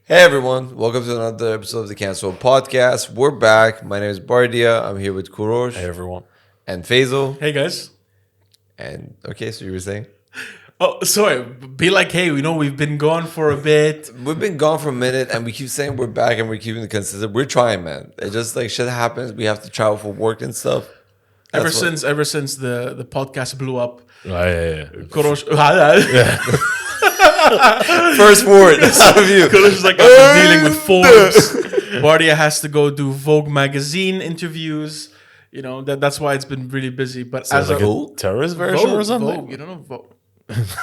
Hey everyone, welcome to another episode of the Cancellable Podcast. We're back. My name is Bardia. I'm here with Kurosh Hey everyone. and Faisal. Hey guys. And okay, so you were saying? Oh, sorry. Be like, hey, we've been gone for a bit. We've been gone for a minute and we keep saying we're back and we're keeping it consistent. We're trying, man. It just like shit happens. We have to travel for work and stuff. Ever since the podcast blew up, Yeah. Korosh, First word out of you. Korosh is like, I've been dealing with Forbes. Bardia has to go do Vogue magazine interviews. You know, that's why it's been really busy. But As like a terrorist version or something? Vogue, you don't know Vogue.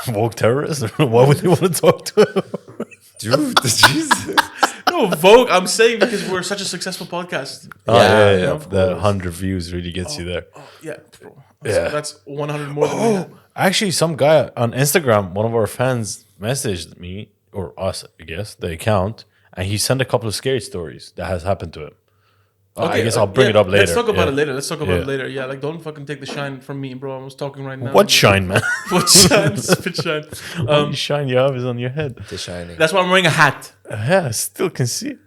Woke terrorist? Why would you want to talk to him? Dude, Jesus. No, Vogue, I'm saying because we're such a successful podcast. Yeah. of The course. 100 views really gets you there. Oh, yeah. Bro. Yeah. That's 100 more than we had. Actually, some guy on Instagram, one of our fans messaged me, or us, I guess, the account, and he sent a couple of scary stories that has happened to him. I guess I'll bring it up later. Let's talk about Yeah. it later. Let's talk about Yeah. it later. Yeah, like don't fucking take the shine from me, bro. I was talking right now. What shine, man? What shine? Spit shine. What shine you have is on your head. The Shining. That's why I'm wearing a hat. Yeah, I still can see it.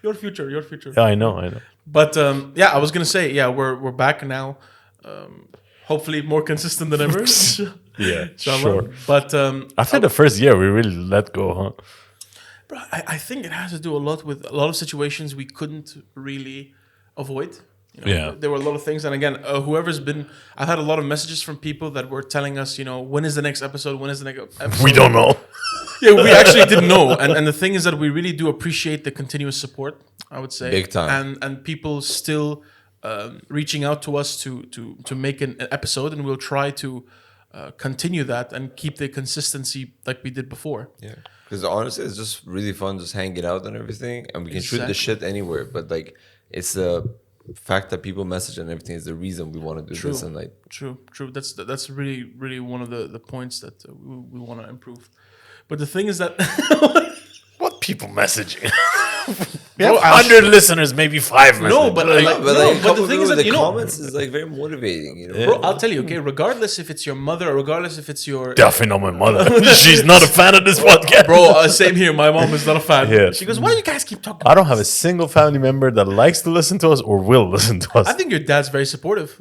Your future. Yeah, I know. But yeah, I was gonna say, yeah, we're back now. Hopefully more consistent than ever. Yeah, Inshallah. sure. But After the first year, we really let go, huh? bro, I think it has to do a lot with a lot of situations we couldn't really avoid. You know, Yeah. there were a lot of things, and again, whoever's been, I've had a lot of messages from people that were telling us, you know, when is the next episode? When is the next episode? We don't know. Yeah, we actually didn't know, and the thing is that we really do appreciate the continuous support. I would say Big time. and people still reaching out to us to make an episode, and we'll try to continue that and keep the consistency like we did before. Yeah. Because honestly, it's just really fun just hanging out and everything. And we can shoot the shit anywhere. But like, it's the fact that people message and everything is the reason we want to do this. And like, True. That's really one of the points that we want to improve. But the thing is that What people messaging? we have 100 listeners, maybe 5 messages. no, but like, but like, no, but the thing is that the you know, comments is like very motivating, you know. bro, I'll tell you, okay, regardless if it's your mother or regardless if it's your Definitely not my mother. She's not a fan of this podcast. bro, same here. My mom is not a fan. Yeah. She goes, "Why do you guys keep talking?" I don't have a single family member that likes to listen to us or will listen to us. I think your dad's very supportive.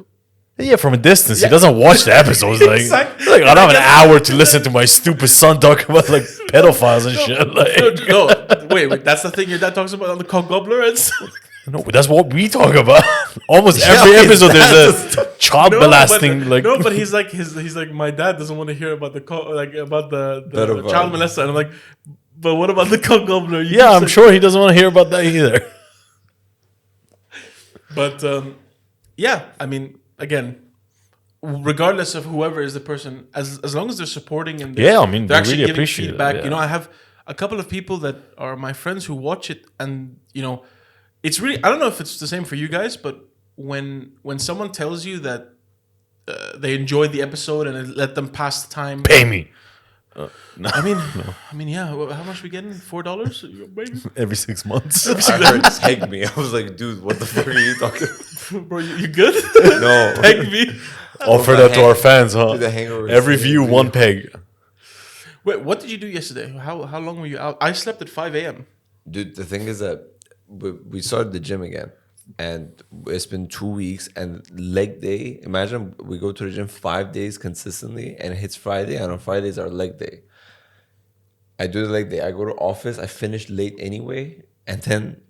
Yeah, from a distance. He doesn't watch the episodes. Like, Exactly. like I don't have an hour to listen to my stupid son talk about like pedophiles and shit. Like, No, wait, that's the thing your dad talks about on the cock gobbler and stuff. no, but that's what we talk about. Almost every episode, there's a child molesting. But he's like my dad doesn't want to hear about the the Pedophile. child molester. And I'm like, but what about the cock gobbler? You yeah, keep I'm saying- sure he doesn't want to hear about that either. But yeah, I mean, again, regardless of whoever is the person, as long as they're supporting and Yeah, I mean, they're we actually really giving appreciate it, feedback. yeah. You know, I have a couple of people that are my friends who watch it, and you know, it's really, I don't know if it's the same for you guys, but when someone tells you that they enjoyed the episode and it let them pass the time, Pay me I mean, yeah. How much we getting? $4, maybe. every 6 months. I heard peg me. I was like, dude, what the fuck are you talking about? Bro, you good? No. Peg me. Offer that to our fans, huh? The hangover is Every so view, weird. 1 peg. Wait, what did you do yesterday? How long were you out? I slept at 5 a.m. Dude, the thing is that we started the gym again. And it's been 2 weeks and leg day. Imagine we go to the gym 5 days consistently and it hits Friday. And on Fridays our leg day. I do the leg day. I go to office. I finish late anyway. And then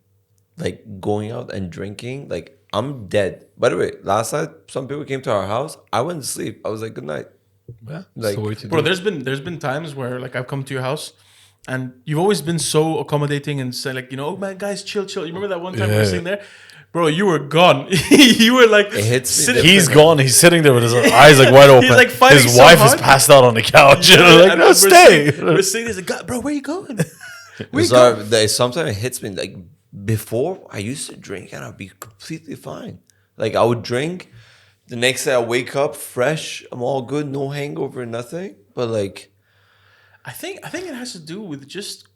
like going out and drinking, like I'm dead. By the way, last night some people came to our house. I went to sleep. I was like, good night. Yeah, Like, Bro, there's been times where like I've come to your house and you've always been so accommodating and say like, you know, oh man, guys, chill. You remember that one time we were Yeah. sitting there? Bro, you were gone. You were like, It hits me sitting- He's gone. He's sitting there with his eyes like wide open. like, fighting his so wife hard. is passed out on the couch. And I'm like, and no, we're stay. We're sitting there, like, God, bro, where you going? Sometimes it hits me like before I used to drink and I'd be completely fine. Like I would drink, the next day I wake up fresh, I'm all good, no hangover, nothing. But like I think it has to do with just,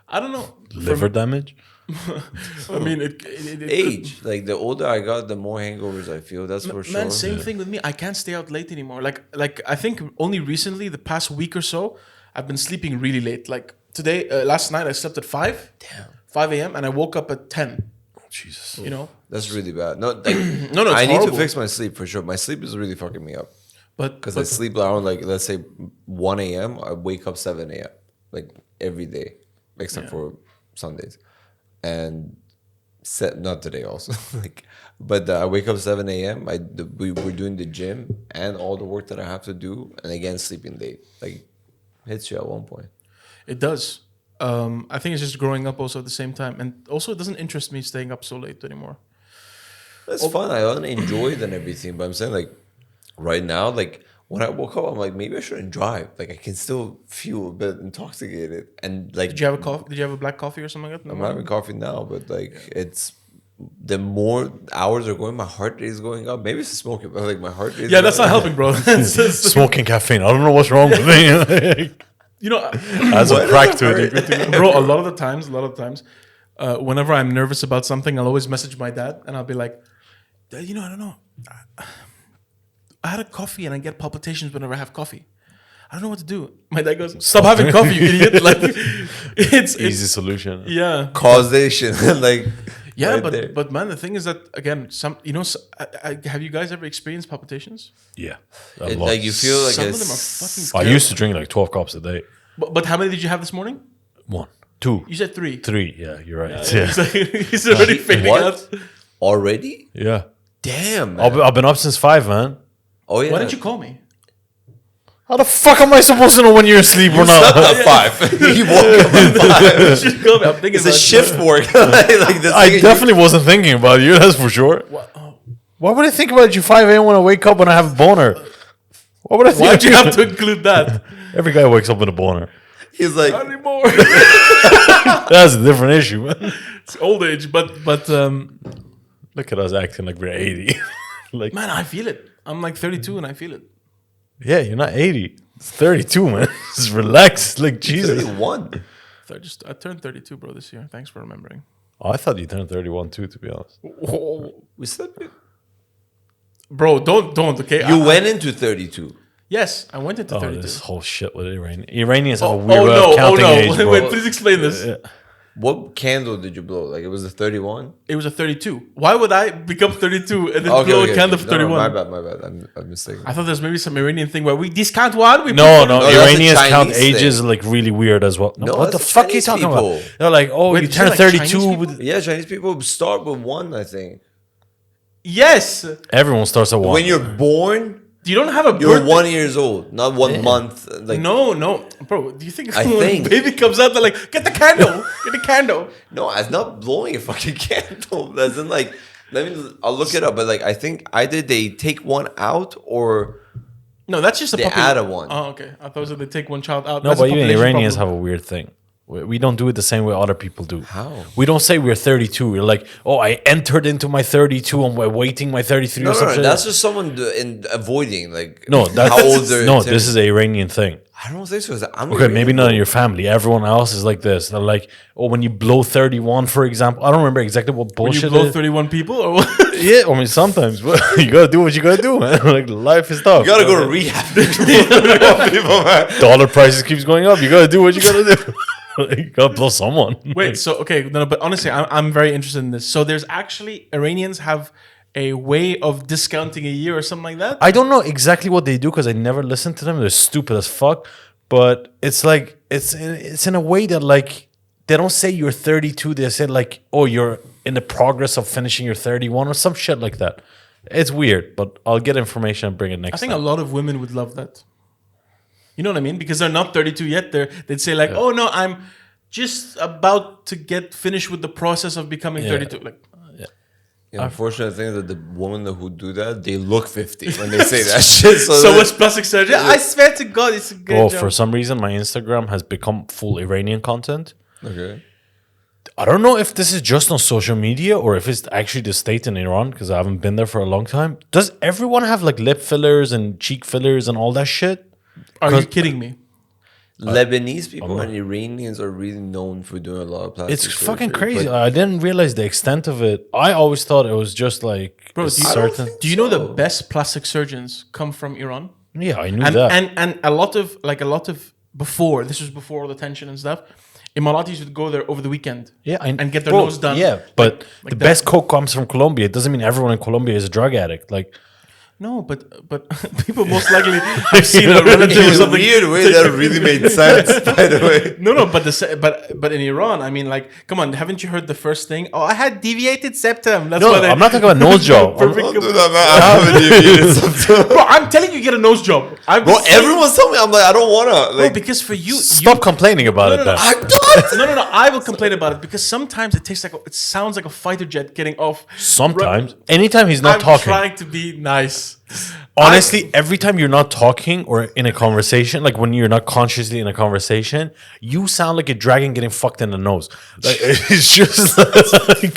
I don't know. Liver damage. I mean, it age, like the older I got, the more hangovers I feel. That's for sure. Man, same thing with me. I can't stay out late anymore. Like I think only recently, the past week or so, I've been sleeping really late, like last night I slept at 5 a.m. and I woke up at 10. Jesus. You know, That's really bad. No, like, no, it's I need horrible. to fix my sleep for sure. My sleep is really fucking me up. Because I but sleep around, like, let's say 1 a.m. I wake up 7 a.m. like every day, except for Sundays, and not today also. But I wake up 7 a.m. We were doing the gym and all the work that I have to do, and again sleeping late. Like, hits you at one point. it does. I think it's just growing up also at the same time, and also it doesn't interest me staying up so late anymore. It's fun. I want to enjoy it and everything, but I'm saying, like, right now, like, when I woke up, I'm like, maybe I shouldn't drive. Like, I can still feel a bit intoxicated. And, like, Did you have a coffee? Did you have a black coffee or something like that? I'm having coffee now, but, like, it's the more hours are going, my heart rate is going up. Maybe it's the smoking, but, like, my heart rate. Yeah, that's not helping, bro. Smoking caffeine. I don't know what's wrong with me. You know, As a crack to it, you're good to go. bro. A lot of the times, whenever I'm nervous about something, I'll always message my dad, and I'll be like, "Dad, you know, I don't know. I had a coffee, and I get palpitations whenever I have coffee. I don't know what to do." My dad goes, "Stop having coffee, you idiot!" Like, it's Easy solution. yeah. Causation. Like, Yeah, right there. but man, the thing is that again, have you guys ever experienced palpitations? Yeah. Like, you feel like Some a of them are fucking. I scary. used to drink like 12 cups a day. But how many did you have this morning? 1, 2, You said 3. 3. Yeah, you're right. Yeah. He's already fading What? out. Already? Yeah. Damn, man. I've been up since 5, man. Oh, yeah. Why didn't you call me? How the fuck am I supposed to know when you're asleep or Slept not? at 5. You woke up at 5. You should call me. I'm thinking It's a about shift work. Like, this I thing- definitely wasn't thinking about you, that's for sure. Why would I think about you 5 a.m. when I wake up and I have a boner? Why would I think Why'd you have to include that? Every guy wakes up with a boner. He's like, Not anymore. That's a different issue, man. It's old age, but Look at us acting like we're 80. Like, man, I feel it. I'm like 32 and I feel it. yeah, you're not 80. It's 32, man. Just relax. Like, Jesus. 31. I turned 32, bro, this year. Thanks for remembering. Oh, I thought you turned 31 too, to be honest. We slept. Bro, don't. Okay, You went into 32. Yes, I went into Oh, 32. this whole shit with Iranian. Iranians have a Oh weird way of counting age, bro. Wait, please explain this. What candle did you blow? Like, it was a 31? It was a 32. Why would I become 32 and then Okay, blow okay, a candle okay. for 31? No, my bad. I'm mistaken. I thought there's maybe some Iranian thing where we discount one. We No, that's a Iranians count Chinese ages thing. like really weird as well. No, No, what the that's fuck are you Chinese talking people. about? They're like, oh, Wait, you is turn it like Chinese 32 people? with. Yeah, Chinese people start with 1, I think. Yes. Everyone starts at 1. When you're born, You don't have a you're birthday. 1 year old, not 1 month. Like, No, bro. Do you think I when think- a baby comes out, they're like, get the candle, get the candle? No, it's not blowing a fucking candle. That's in, like, I'll look it up. But, like, I think either they take one out or No, that's just a they puppy. add a one. Oh, okay. I thought it was they take one child out. No, That's a but even population Iranians problem. have a weird thing. We don't do it the same way other people do. How? We don't say we're 32. We're like, oh, I entered into my 32 and we're waiting my 33 No, or something. that's just someone avoiding, like, No, that's how old they're. no. This is an Iranian thing. I don't think so. I'm Okay, maybe not in your family. Everyone else is like this. They're like, oh, when you blow 31, for example. I don't remember exactly what When bullshit you blow it is. 31 people or what? Yeah, I mean, sometimes. But you gotta do what you gotta do, man. Like, life is tough. You gotta go to rehab. People, man. Dollar prices keeps going up. You gotta do what you gotta do. You gotta blow someone. Wait, so okay, no, but honestly, I'm very interested in this. So there's actually Iranians have a way of discounting a year or something like that. I don't know exactly what they do because I never listened to them. They're stupid as fuck. But it's like it's in a way that like they don't say you're 32. They say like, oh, you're in the progress of finishing your 31 or some shit like that. It's weird, but I'll get information and bring it next I think time. a lot of women would love that. You know what I mean? Because they're not 32 yet. They'd say like, oh no, I'm just about to get finished with the process of becoming 32. Like, The unfortunate thing is that the women who do that, they look 50 when they say that shit. so much plastic surgery. I swear to God, it's a good Oh, job. for some reason, my Instagram has become full Iranian content. Okay. I don't know if this is just on social media or if it's actually the state in Iran because I haven't been there for a long time. Does everyone have like lip fillers and cheek fillers and all that shit? Are you kidding me? Lebanese people and Iranians are really known for doing a lot of plastic It's surgery, fucking crazy. but I didn't realize the extent of it. I always thought it was just like Bro, a do you- certain. Do you know the So- best plastic surgeons come from Iran? Yeah, I knew And that. and a lot of before, this was before all the tension and stuff, Emiratis would go there over the weekend. Yeah, and get their nose done. Yeah, but like the that. best coke comes from Colombia. It doesn't mean everyone in Colombia is a drug addict. Like, No, but people most likely have seen a relative or In a something. weird way, that really made sense, by the way. No, but in Iran, I mean, like, come on, haven't you heard the first thing? Oh, I had deviated septum. That's no, what I'm not talking about nose job. Don't do that, man. I haven't deviated something. Bro, I'm telling you, get a nose job. Bro, everyone's telling me, I'm like, I don't wanna. Bro, Like, because for you, Stop complaining about it. no, Then. I don't. no. I will complain about it because sometimes it sounds like a fighter jet getting off. Sometimes, anytime he's not I'm talking. trying to be nice. Honestly, every time you're not talking or in a conversation, like when you're not consciously in a conversation, you sound like a dragon getting fucked in the nose. Like, it's just like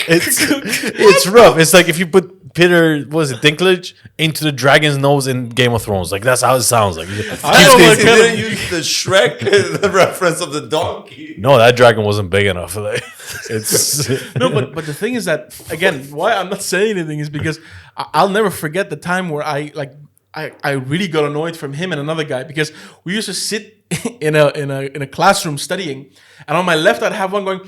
it's rough. It's like if you put Peter, what was it, Dinklage, into the dragon's nose in Game of Thrones. Like that's how it sounds like. I don't He like didn't use the Shrek the reference of the donkey. No, that dragon wasn't big enough. Like, it's No, but the thing is that again, why I'm not saying anything is because I'll never forget the time where I really got annoyed from him and another guy because we used to sit in a classroom studying, and on my left I'd have one going,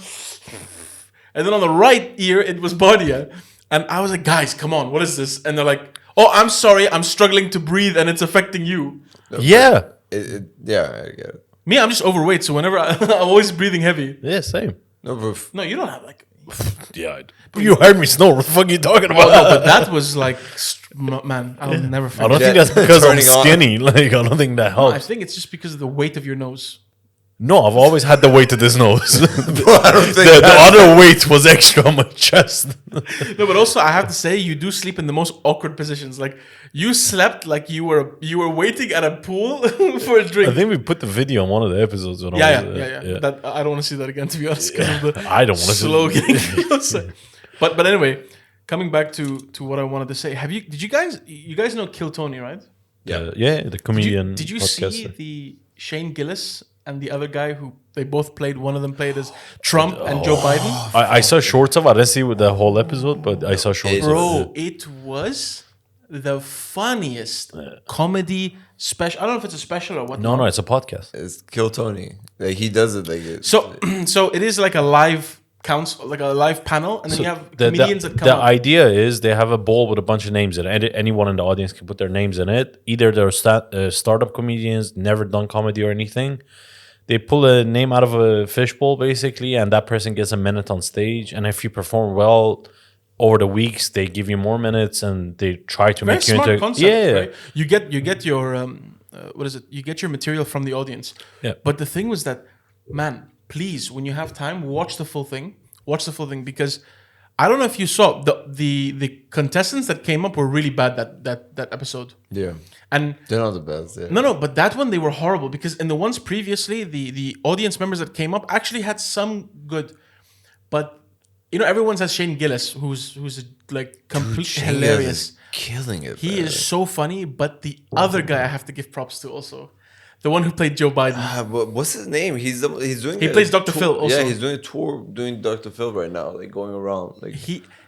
and then on the right ear it was Badia, and I was like, guys, come on, what is this? And they're like, oh, I'm sorry, I'm struggling to breathe and it's affecting you. yeah, Yeah, I get it. Me, I'm just overweight, so whenever I'm always breathing heavy. yeah, same. No, but No, you don't have like. Yeah, you heard me snore. What the fuck are you talking Oh, about? no, but that was like, man, I'll never I forget. don't think Yeah, that's because I'm turning on. skinny. Like I don't think that I helps. think it's just because of the weight of your nose. No, I've always had the weight of this nose. I don't think the that- other weight was extra on my chest. No, but also I have to say you do sleep in the most awkward positions. Like you slept like you were waiting at a pool for a drink. I think we put the video on one of the episodes. When I yeah, was, yeah. That I don't want to see that again, to be honest. 'Cause of the I don't wanna see slow it. getting closer. But anyway, coming back to what I wanted to say. Did you guys know Kill Tony, right? Yeah, the comedian. Did you see podcaster. the Shane Gillis and the other guy who they both played? One of them played as Trump and Joe Biden. I saw shorts of it. I didn't see with the whole episode, but I saw shorts of it. Bro, it was the funniest comedy special. I don't know if it's a special or what. No, it's a podcast. It's Kill Tony. Like he does it like it. So it is like a live council, like a live panel, and then you have comedians that come the up. idea is they have a bowl with a bunch of names in it. Anyone in the audience can put their names in it. Either they're startup comedians, never done comedy or anything. They pull a name out of a fishbowl, basically, and that person gets a minute on stage. And if you perform well over the weeks, they give you more minutes, and they try to Very make you smart into concept, right? You get your what is it? You get your material from the audience. Yeah. But the thing was that, man, please, when you have time, watch the full thing. Watch the full thing because I don't know if you saw the contestants that came up were really bad that episode. Yeah. And They're not the best. Yeah. no, but that one they were horrible because in the ones previously, the audience members that came up actually had some good, but you know everyone has Shane Gillis who's like completely Shane Gillis hilarious. is killing it. He man. is so funny, but the other guy I have to give props to also, the one who played Joe Biden. What's his name? He's doing. He a plays Dr. tour- Phil also. Yeah, he's doing a tour doing Dr. Phil right now, like going around. Like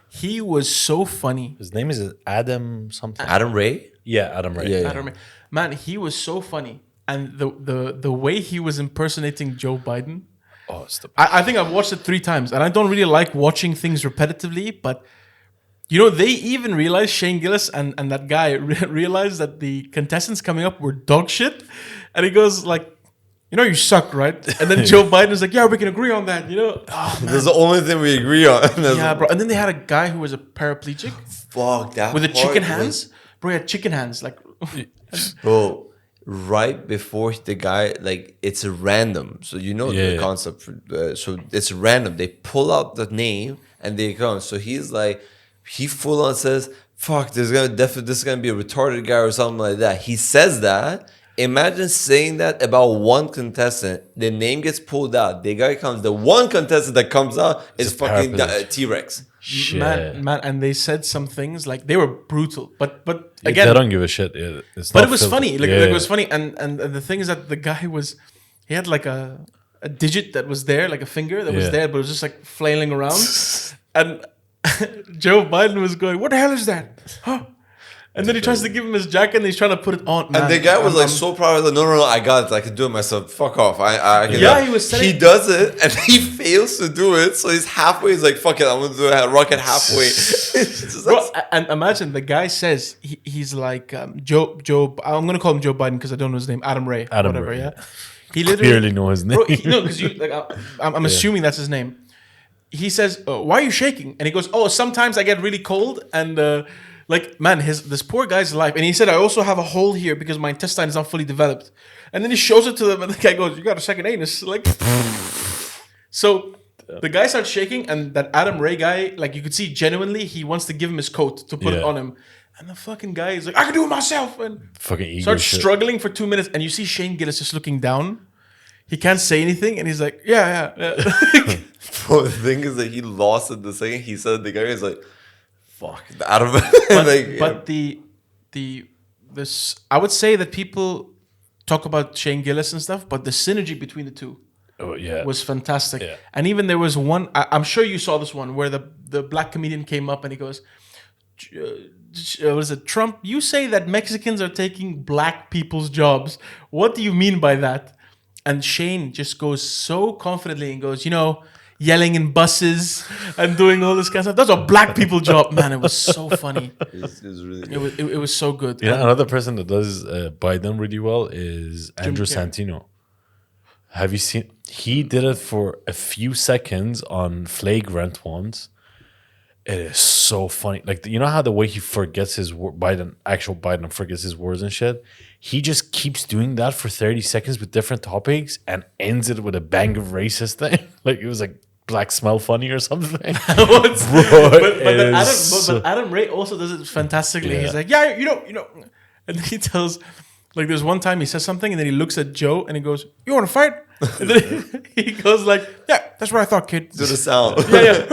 He was so funny. His name is Adam something. Adam Ray. Yeah, Adam Ray. Yeah. I don't remember. Man, he was so funny, and the way he was impersonating Joe Biden. Oh, it's the I think I've watched it 3 times, and I don't really like watching things repetitively, but you know, they even realized, Shane Gillis and that guy realized that the contestants coming up were dog shit, and he goes like, you know, you suck, right? And then Joe Biden's like, yeah, we can agree on that, you know? Oh, man. That's the only thing we agree on. Yeah, bro. And then they had a guy who was a paraplegic Fuck that. with the part chicken was- hands. Bro, he had chicken hands. Like, Bro, right before the guy, like, it's a random. So you know the Yeah. concept. So it's random. They pull out the name and they come. So he's like, he full on says, fuck, this is gonna be a retarded guy or something like that. He says that. Imagine saying that about one contestant. The name gets pulled out. The guy comes. The one contestant that comes out is a fucking paraplegic. T-Rex. shit. man, and they said some things like they were brutal, but Yeah, again, they don't give a shit. Yeah, it's but not it was filtered. funny. Like Yeah. it was funny, and the thing is that the guy he had like a digit that was there, like a finger that was Yeah. there, but it was just like flailing around, and Joe Biden was going, "What the hell is that?" Huh? And then he tries to give him his jacket and he's trying to put it on. And the guy was like so proud. Like, no, I got it. I can do it myself. Fuck off. I can Yeah, he was saying- He does it and he fails to do it. So he's halfway. He's like, fuck it. I'm going to do it. Rocket halfway. It's just Bro, like- and imagine the guy says he's like Joe. I'm gonna call him Joe Biden because I don't know his name. Adam Ray. Adam whatever. Ray. Yeah. He literally Clearly know his name. Bro, no, because you like I'm assuming that's his name. He says, "Why are you shaking?" And he goes, "Oh, sometimes I get really cold and like man, this poor guy's life." And he said, "I also have a hole here because my intestine is not fully developed." And then he shows it to them, and the guy goes, "You got a second anus?" Like, so the guy starts shaking, and that Adam Ray guy, like you could see genuinely, he wants to give him his coat to put it Yeah. on him. And the fucking guy is like, "I can do it myself," and Fucking ego starts shit. struggling for 2 minutes. And you see Shane Gillis just looking down. He can't say anything, and he's like, "Yeah." Bro, the thing is that he lost it the second he said. The guy is like, fuck. Out of but, like, but this I would say that people talk about Shane Gillis and stuff, but the synergy between the two Oh, yeah. was fantastic. Yeah. And even there was one, I'm sure you saw this one where the black comedian came up and he goes, what is it, Trump? You say that Mexicans are taking black people's jobs. What do you mean by that? And Shane just goes so confidently and goes, yelling in buses and doing all this kind of stuff. That's a black people job. Man, it was so funny. it's really It was so good. You know, And- another person that does Biden really well is Andrew Carrey. Santino. Have you seen? He did it for a few seconds on Flagrant once. It is so funny. Like, you know how the way he forgets his actual Biden forgets his words and shit? He just keeps doing that for 30 seconds with different topics and ends it with a bang of racist thing. Like, it was like black smell funny or something. What's- Bro, but Adam Ray also does it fantastically. Yeah. He's like, yeah, you know, and then he tells, like, there's one time he says something and then he looks at Joe and he goes, "You want to fight?" And then he goes like, "Yeah, that's what I thought, kid." do the sound. Yeah.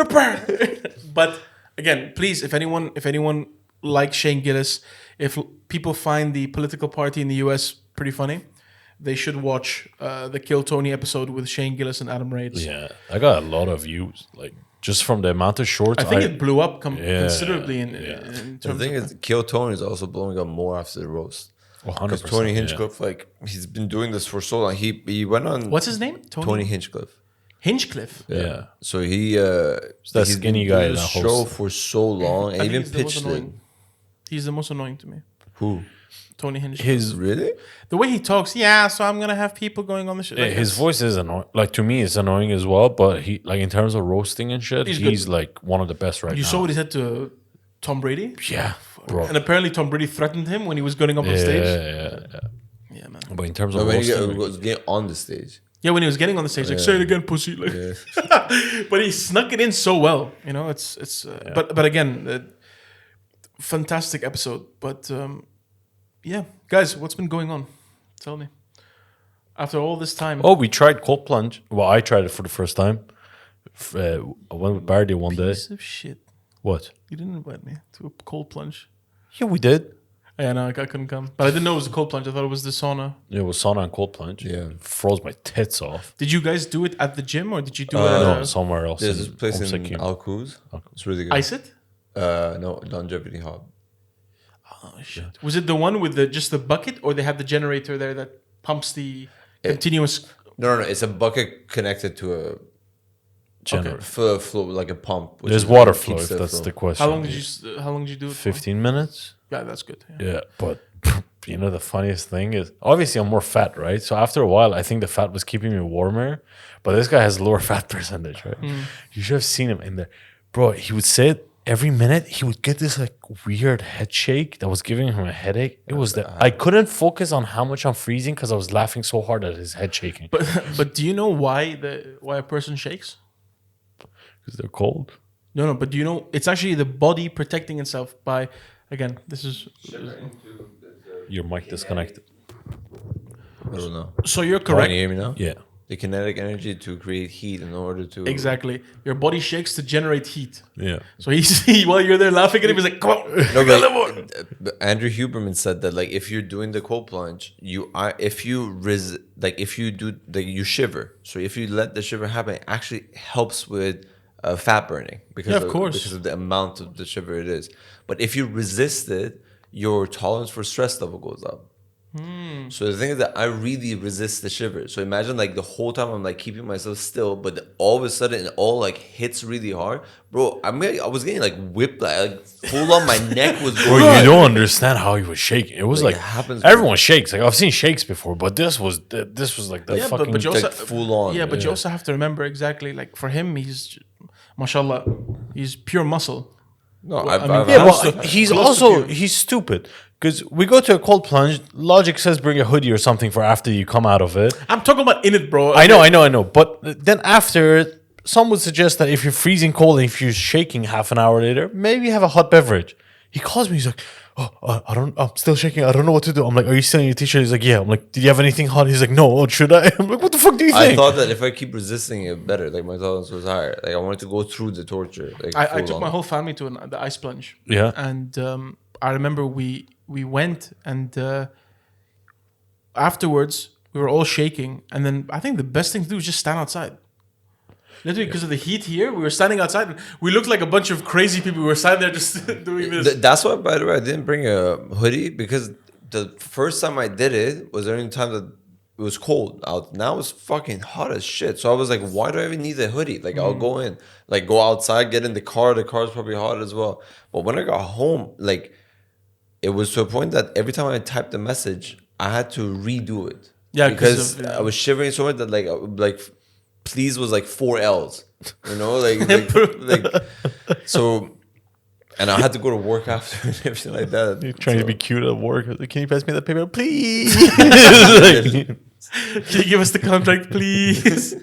But again, please, if anyone likes Shane Gillis, if people find the political party in the US pretty funny, they should watch the Kill Tony episode with Shane Gillis and Adam Ray. It's- Yeah, I got a lot of views. Like, just from the amount of shorts. I think it blew up Yeah, considerably in The terms thing of... is, Kill Tony is also blowing up more after the roast. 100%. Because Tony Hinchcliffe, like, he's been doing this for so long. He went on What's his name? Tony Hinchcliffe. Hinchcliffe. Yeah. So he that he's skinny been guy doing that this show hosts. for so long, and I even think he's the most pitched it. annoying. He's the most annoying to me. Who? Tony Hinchcliffe. His Really? The way he talks, yeah, so I'm gonna have people going on the show. Like, his voice is annoying. Like, to me, it's annoying as well. But he, like, in terms of roasting and shit, He's he's good. like one of the best right You now. saw what he said to Tom Brady? Yeah, bro. And apparently Tom Brady threatened him when he was going up on stage. Yeah. Yeah, man. But in terms But of when he roasting, was getting on the stage. Yeah, when he was getting on the stage, like, say it again, pussy. Like, but he snuck it in so well. It's. But again, fantastic episode. But yeah, guys, what's been going on? Tell me. After all this time. oh, we tried cold plunge. Well, I tried it for the first time. I went with Bardi one day. Piece of shit. What? You didn't invite me to a cold plunge. Yeah, we did. Yeah, no, I couldn't come. But I didn't know it was a cold plunge. I thought it was the sauna. Yeah, it was sauna and cold plunge. Yeah. Froze my tits off. Did you guys do it at the gym or did you do it No, at somewhere else. There's this in place in Omsekim. Al Quoz. It's really good. Ice it? No, Longevity Hub. Oh shit! Was it the one with just the bucket, or they have the generator there that pumps the continuous? No. It's a bucket connected to a Generator. flow, like a pump. which There's is water what flow, keeps if that's flow. the question. How long did you do it? for? 15 minutes? Yeah, that's good. Yeah. Yeah, but you know, the funniest thing is obviously I'm more fat, right? So after a while, I think the fat was keeping me warmer, but this guy has lower fat percentage, right? You should have seen him in there. Bro, he would sit every minute, he would get this like weird head shake that was giving him a headache. It was that I couldn't focus on how much I'm freezing because I was laughing so hard at his head shaking. But do you know why a person shakes? Because they're cold. No. But do you know it's actually the body protecting itself by, again, this is. Your mic disconnected. I don't know. So you're Can correct. you hear me now? Yeah. The kinetic energy to create heat in order to Exactly. Your body shakes to generate heat. Yeah. So he's while you're there laughing at him, he's like, "Come on, No, get a little more." but Andrew Huberman said that like if you're doing the cold plunge, if you do you shiver. So if you let the shiver happen, it actually helps with fat burning because Yeah, of course. because of the amount of the shiver it is. But if you resist it, your tolerance for stress level goes up. So the thing is that I really resist the shivers. So imagine like the whole time I'm like keeping myself still, but all of a sudden it all like hits really hard, bro. I was getting like whipped, like full on my neck was Bro, going. you don't understand how he was shaking. It was Like, like it happens, everyone shakes. Like I've seen shakes before, but this was like the fucking. but you also like, full on. Yeah, but you also have to remember exactly like for him, he's, mashallah, he's pure muscle. No, I've Yeah, close but to- he's close to also pure. he's stupid because we go to a cold plunge. Logic says bring a hoodie or something for after you come out of it. I'm talking about in it, bro. I know. But then after, some would suggest that if you're freezing cold and if you're shaking half an hour later, maybe have a hot beverage. He calls me. He's like, "Oh, I'm still shaking. I don't know what to do." I'm like, "Are you still in your t-shirt?" He's like, "Yeah." I'm like, "Did you have anything hot?" He's like, "No." "Oh, should I?" I'm like, "What the fuck do you I think?" thought that if I keep resisting it better, like my tolerance was higher. Like I wanted to go through the torture. Like, I full took on. my whole family to the ice plunge. Yeah. And I remember we went and afterwards we were all shaking. And then I think the best thing to do is just stand outside. Literally, because of the heat here, we were standing outside. And we looked like a bunch of crazy people. We were standing there just doing this. That's why, by the way, I didn't bring a hoodie because the first time I did it was during the time that it was cold out. Now it's fucking hot as shit. So I was like, why do I even need a hoodie? Like I'll go in, like go outside, get in the car. The car's probably hot as well. But when I got home, like it was to a point that every time I typed a message, I had to redo it. Yeah, because of, I was shivering so much that like please was like 4 L's, you know, like so, and I had to go to work after and everything like that. You're trying So- to be cute at work. Like, can you pass me that paper, please? Can you give us the contract, please?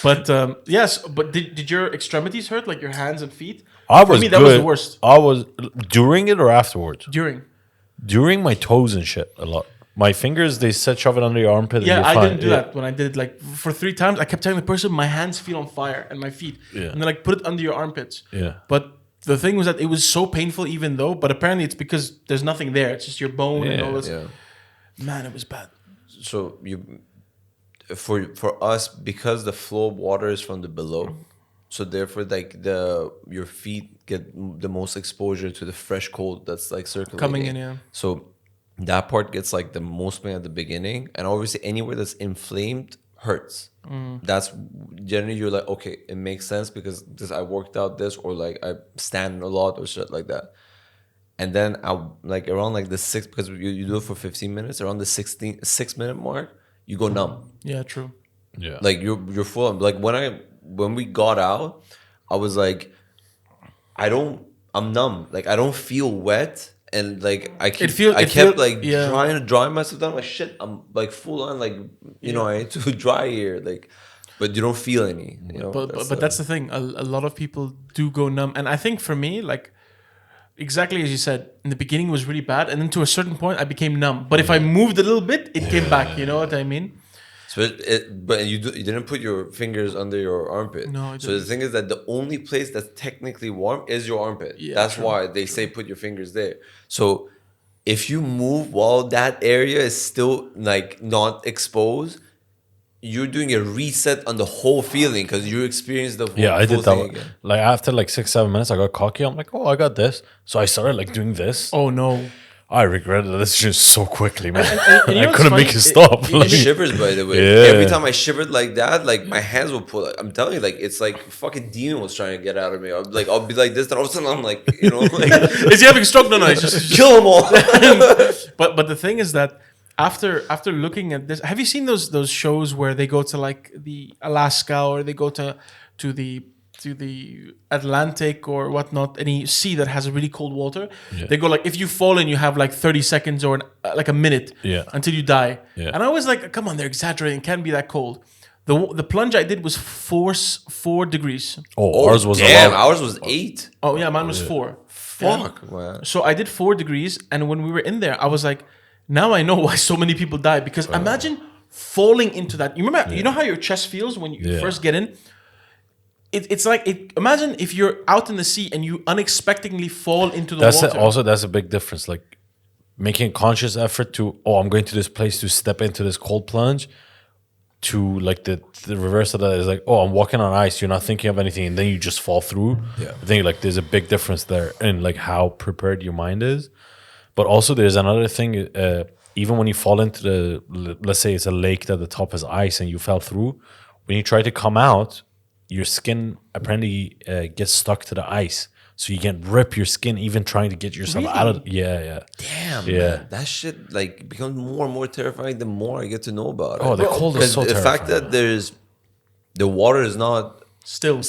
But yes, but did your extremities hurt, like your hands and feet? I For was me, good. that was the worst. I was during it or afterwards. During My toes and shit a lot. My fingers, they said shove it under your armpit. and Yeah, you're I fine. didn't do that when I did it. Like for 3 times, I kept telling the person my hands feel on fire and my feet, Yeah. and they're like, put it under your armpits. Yeah. But the thing was that it was so painful, even though. But apparently, it's because there's nothing there. It's just your bone and Yeah, all this. Yeah. Man, it was bad. So for us, because the flow of water is from the below, so therefore like your feet get the most exposure to the fresh cold that's like circulating Coming in, yeah. So that part gets like the most pain at the beginning, and obviously anywhere that's inflamed hurts. That's generally you're like, okay, it makes sense because I worked out this, or like I stand a lot or shit like that. And then I like around like the 6, because you do it for 15 minutes, around the 6-minute mark, you go numb. Yeah, true. Yeah. Like you're full on. Like when we got out, I was like, I'm numb. Like I don't feel wet, and like I kept trying to dry myself down. Like shit, I'm like full on. Like you know, I need to dry here. Like, but you don't feel any. You know. But that's the thing. A lot of people do go numb, and I think for me, like exactly as you said, in the beginning was really bad, and then to a certain point, I became numb. But if I moved a little bit, it came back. You know what I mean? So but you didn't put your fingers under your armpit. No, I So the didn't. thing is that the only place that's technically warm is your armpit. Yeah, That's true, why they say put your fingers there. So if you move while that area is still like not exposed, you're doing a reset on the whole feeling because you experienced the whole, Yeah, I full did that. thing again. Like after like 6-7 minutes, I got cocky. I'm like, oh, I got this. So I started like doing this. Oh no. I regretted this just so quickly, man. and you know I what's couldn't funny? make it stop. It shivers, by the way. Yeah. Every time I shivered like that, like my hands will pull. I'm telling you, like it's like fucking demon was trying to get out of me. I'll be like this, and all of a sudden I'm like, you know, like Is he having a stroke? No, it's just kill them all. but the thing is that after looking at this, have you seen those shows where they go to like the Alaska or they go to the Atlantic or whatnot, any sea that has really cold water? Yeah. They go like, if you fall in, you have like 30 seconds or like a minute until you die. Yeah. And I was like, come on, they're exaggerating. It can't be that cold. The plunge I did was 4 degrees. Oh, ours was damn, a lot. ours was 8. Oh yeah, mine was 4. Fuck, man. So I did 4 degrees, and when we were in there, I was like, now I know why so many people die. Because imagine falling into that. You remember, you know how your chest feels when you first get in? It's like, imagine if you're out in the sea and you unexpectedly fall into the water. That's a big difference. Like making a conscious effort to, I'm going to this place to step into this cold plunge, to like the reverse of that is like, I'm walking on ice, you're not thinking of anything, and then you just fall through. Yeah. I think like there's a big difference there in like how prepared your mind is. But also, there's another thing. Even when you fall into let's say it's a lake that the top is ice and you fell through, when you try to come out, your skin apparently gets stuck to the ice. So you can rip your skin even trying to get yourself out of. Yeah. Damn, Yeah. man. That shit like becomes more and more terrifying the more I get to know about it. Oh, the cold is so the terrifying. fact that the water is not Still.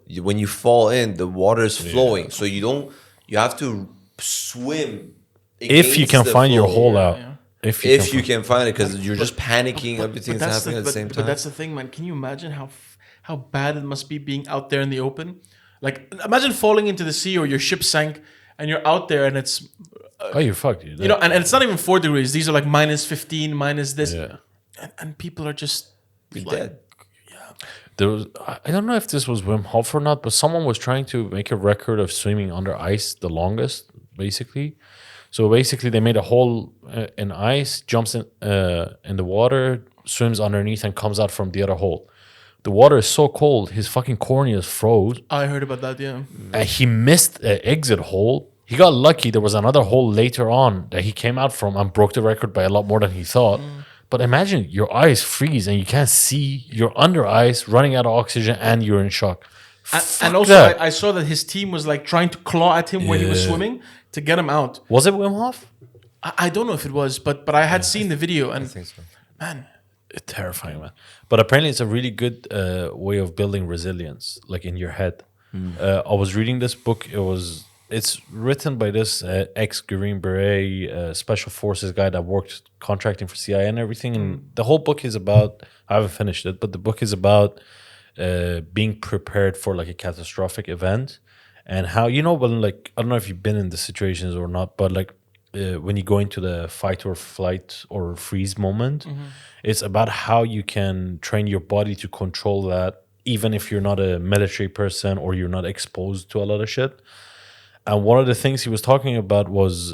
when you fall in, the water is flowing. So you have to swim. If you against can the find your flow. hole out. Yeah. If You can find it, because you're just panicking, everything's that's happening at the same time. But that's the thing, man. Can you imagine how bad it must be being out there in the open? Like, imagine falling into the sea or your ship sank and you're out there and it's, oh, you're fucked. You're you know, and it's not even 4 degrees. These are like minus 15, minus this. Yeah. And people are just Be like, dead. There was, I don't know if this was Wim Hof or not, but someone was trying to make a record of swimming under ice the longest, basically. So basically, they made a hole in ice, jumps in the water, swims underneath, and comes out from the other hole. The water is so cold, his fucking corneas froze. I heard about that, yeah. He missed the exit hole. He got lucky. There was another hole later on that he came out from and broke the record by a lot more than he thought. But imagine your eyes freeze and you can't see. You're under ice, running out of oxygen, and you're in shock. And also, I saw that his team was like trying to claw at him when he was swimming to get him out. Was it Wim Hof? I don't know if it was, but I had seen the video and I think so. man, It's terrifying, man. But apparently, it's a really good way of building resilience, like in your head. I was reading this book. It's written by this ex Green Beret special forces guy that worked contracting for CIA and everything. And the whole book is about. I haven't finished it, but the book is about being prepared for like a catastrophic event, and how, you know, when, like, I don't know if you've been in the situations or not, but like when you go into the fight or flight or freeze moment, it's about how you can train your body to control that, even if you're not a military person or you're not exposed to a lot of shit. And one of the things he was talking about was,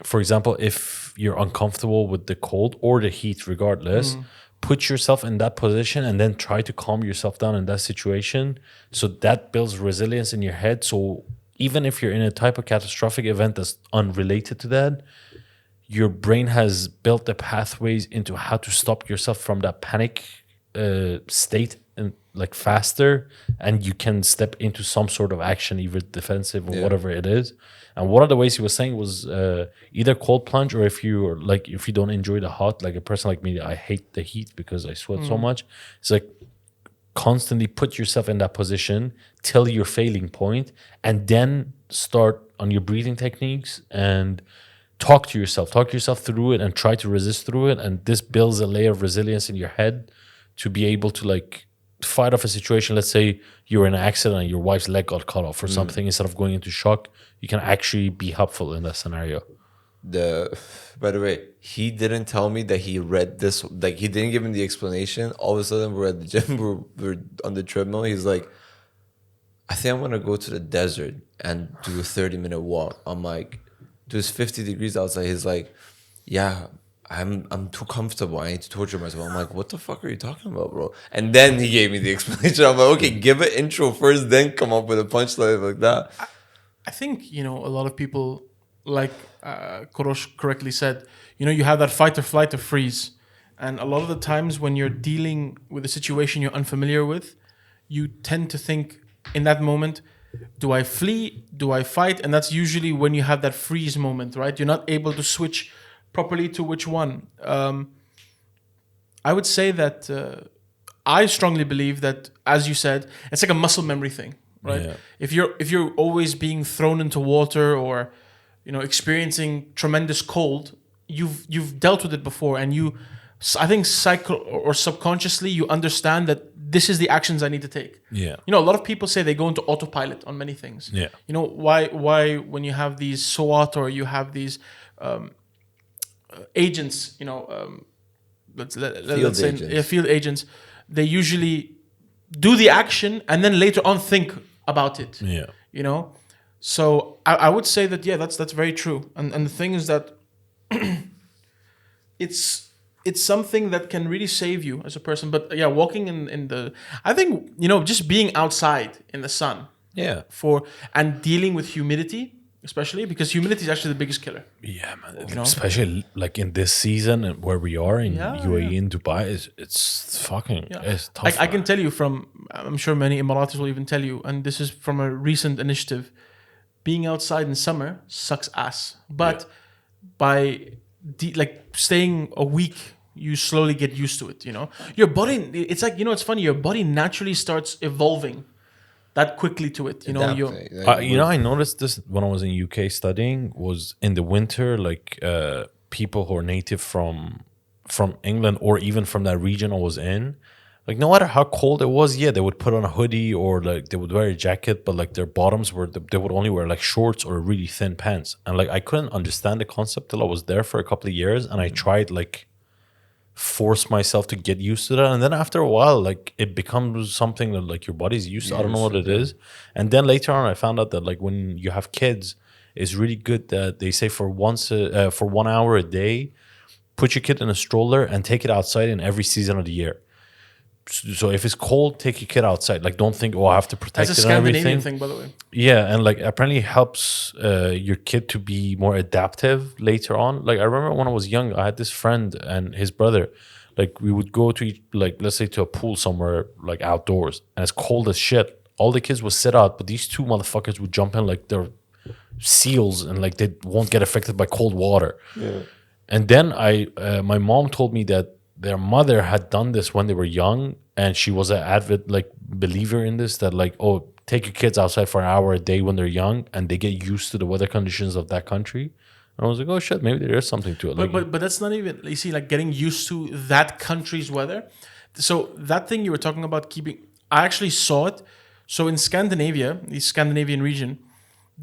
for example, if you're uncomfortable with the cold or the heat, regardless, put yourself in that position and then try to calm yourself down in that situation. So that builds resilience in your head. So even if you're in a type of catastrophic event that's unrelated to that, your brain has built the pathways into how to stop yourself from that panic state and like faster, and you can step into some sort of action, either defensive or whatever it is. And one of the ways he was saying was either cold plunge, or if you don't enjoy the hot, like a person like me, I hate the heat because I sweat so much. It's like constantly put yourself in that position till your failing point, and then start on your breathing techniques and talk to yourself through it and try to resist through it. And this builds a layer of resilience in your head to be able to like fight off a situation. Let's say you're in an accident and your wife's leg got cut off or something. Instead of going into shock, you can actually be helpful in that scenario. By the way, he didn't tell me that he read this. Like, he didn't give me the explanation. All of a sudden, we're at the gym. We're on the treadmill. He's like, I think I'm gonna go to the desert and do a 30-minute walk. I'm like, there's 50 degrees outside. He's like, yeah, I'm too comfortable. I need to torture myself. I'm like, what the fuck are you talking about, bro? And then he gave me the explanation. I'm like, okay, give an intro first, then come up with a punchline like that. I think, you know, a lot of people, like Korosh correctly said, you know, you have that fight or flight or freeze. And a lot of the times when you're dealing with a situation you're unfamiliar with, you tend to think in that moment, do I flee? Do I fight? And that's usually when you have that freeze moment, right? You're not able to switch properly to which one. I would say that I strongly believe that, as you said, it's like a muscle memory thing, right? Yeah. If you're always being thrown into water or, you know, experiencing tremendous cold, you've dealt with it before, and I think or subconsciously you understand that this is the actions I need to take. Yeah. You know, a lot of people say they go into autopilot on many things. Yeah. You know, why when you have these SWAT or you have these agents, you know, let's say field agents, they usually do the action and then later on think about it. Yeah. You know, so I would say that that's very true. And the thing is that it's something that can really save you as a person. But yeah, walking in the, I think, you know, just being outside in the sun. Yeah. And dealing with humidity especially because humidity is actually the biggest killer. Yeah, man. You know? Especially like in this season and where we are in Yeah, UAE in Dubai, it's fucking it's tough. I can tell you from, I'm sure many Emiratis will even tell you, and this is from a recent initiative, being outside in summer sucks ass. But by like staying a week, you slowly get used to it, you know? Your body, it's like, you know, it's funny, your body naturally starts evolving that quickly to it, you know? You know, I noticed this when I was in UK studying, was in the winter, like people who are native from England or even from that region I was in, like no matter how cold it was, yeah, they would put on a hoodie or like they would wear a jacket, but like their bottoms were, they would only wear like shorts or really thin pants. And like I couldn't understand the concept till I was there for a couple of years, and I tried like force myself to get used to that, and then after a while like it becomes something that like your body's used to. I don't know what it is. And then later on I found out that like when you have kids, it's really good that they say for 1 hour a day, put your kid in a stroller and take it outside in every season of the year. So if it's cold, take your kid outside. Like don't think, oh, I have to protect That's a it and Scandinavian everything. thing, by the way. Yeah, and like apparently helps your kid to be more adaptive later on. Like I remember when I was young, I had this friend and his brother. Like we would go to like let's say to a pool somewhere like outdoors, and it's cold as shit. All the kids would sit out, but these two motherfuckers would jump in like they're seals, and like they won't get affected by cold water. Yeah. And then my mom told me that their mother had done this when they were young, and she was an avid like believer in this, that like, oh, take your kids outside for an hour a day when they're young and they get used to the weather conditions of that country. And I was like, oh shit, maybe there is something to it. Like, But that's not even, you see, like getting used to that country's weather. So that thing you were talking about keeping, I actually saw it. So in Scandinavia, the Scandinavian region,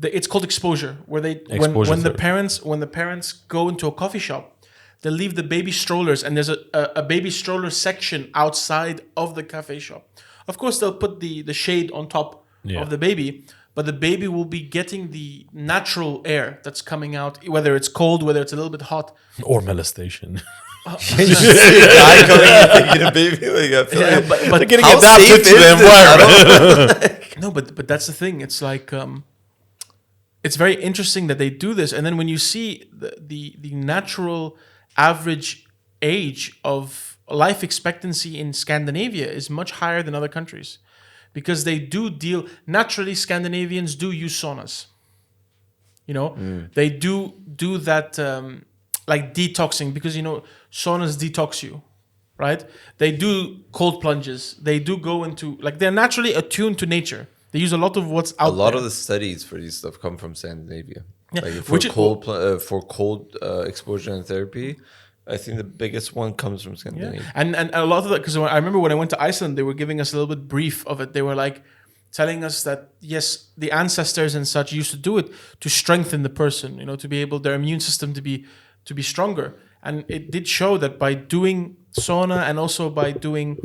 it's called exposure, where they when the parents go into a coffee shop, they leave the baby strollers, and there's a baby stroller section outside of the cafe shop. Of course, they'll put the shade on top of the baby, but the baby will be getting the natural air that's coming out, whether it's cold, whether it's a little bit hot. or molestation. Guy coming and taking a baby. Like, I feel like, But Getting how adapted safe to is the this? I environment. don't know. No, but that's the thing. It's like it's very interesting that they do this, and then when you see the natural average age of life expectancy in Scandinavia is much higher than other countries, because they do deal naturally. Scandinavians do use saunas. You know, they do that like detoxing, because you know saunas detox you, right? They do cold plunges. They do go into, like, they're naturally attuned to nature. They use a lot of what's out A lot there. of the studies for these stuff come from Scandinavia. Yeah, Like for which is- cold exposure and therapy, I think the biggest one comes from Scandinavia. And a lot of that, because I remember when I went to Iceland, they were giving us a little bit brief of it. They were like telling us that yes, the ancestors and such used to do it to strengthen the person, you know, to be able, their immune system to be stronger. And it did show that by doing sauna and also by doing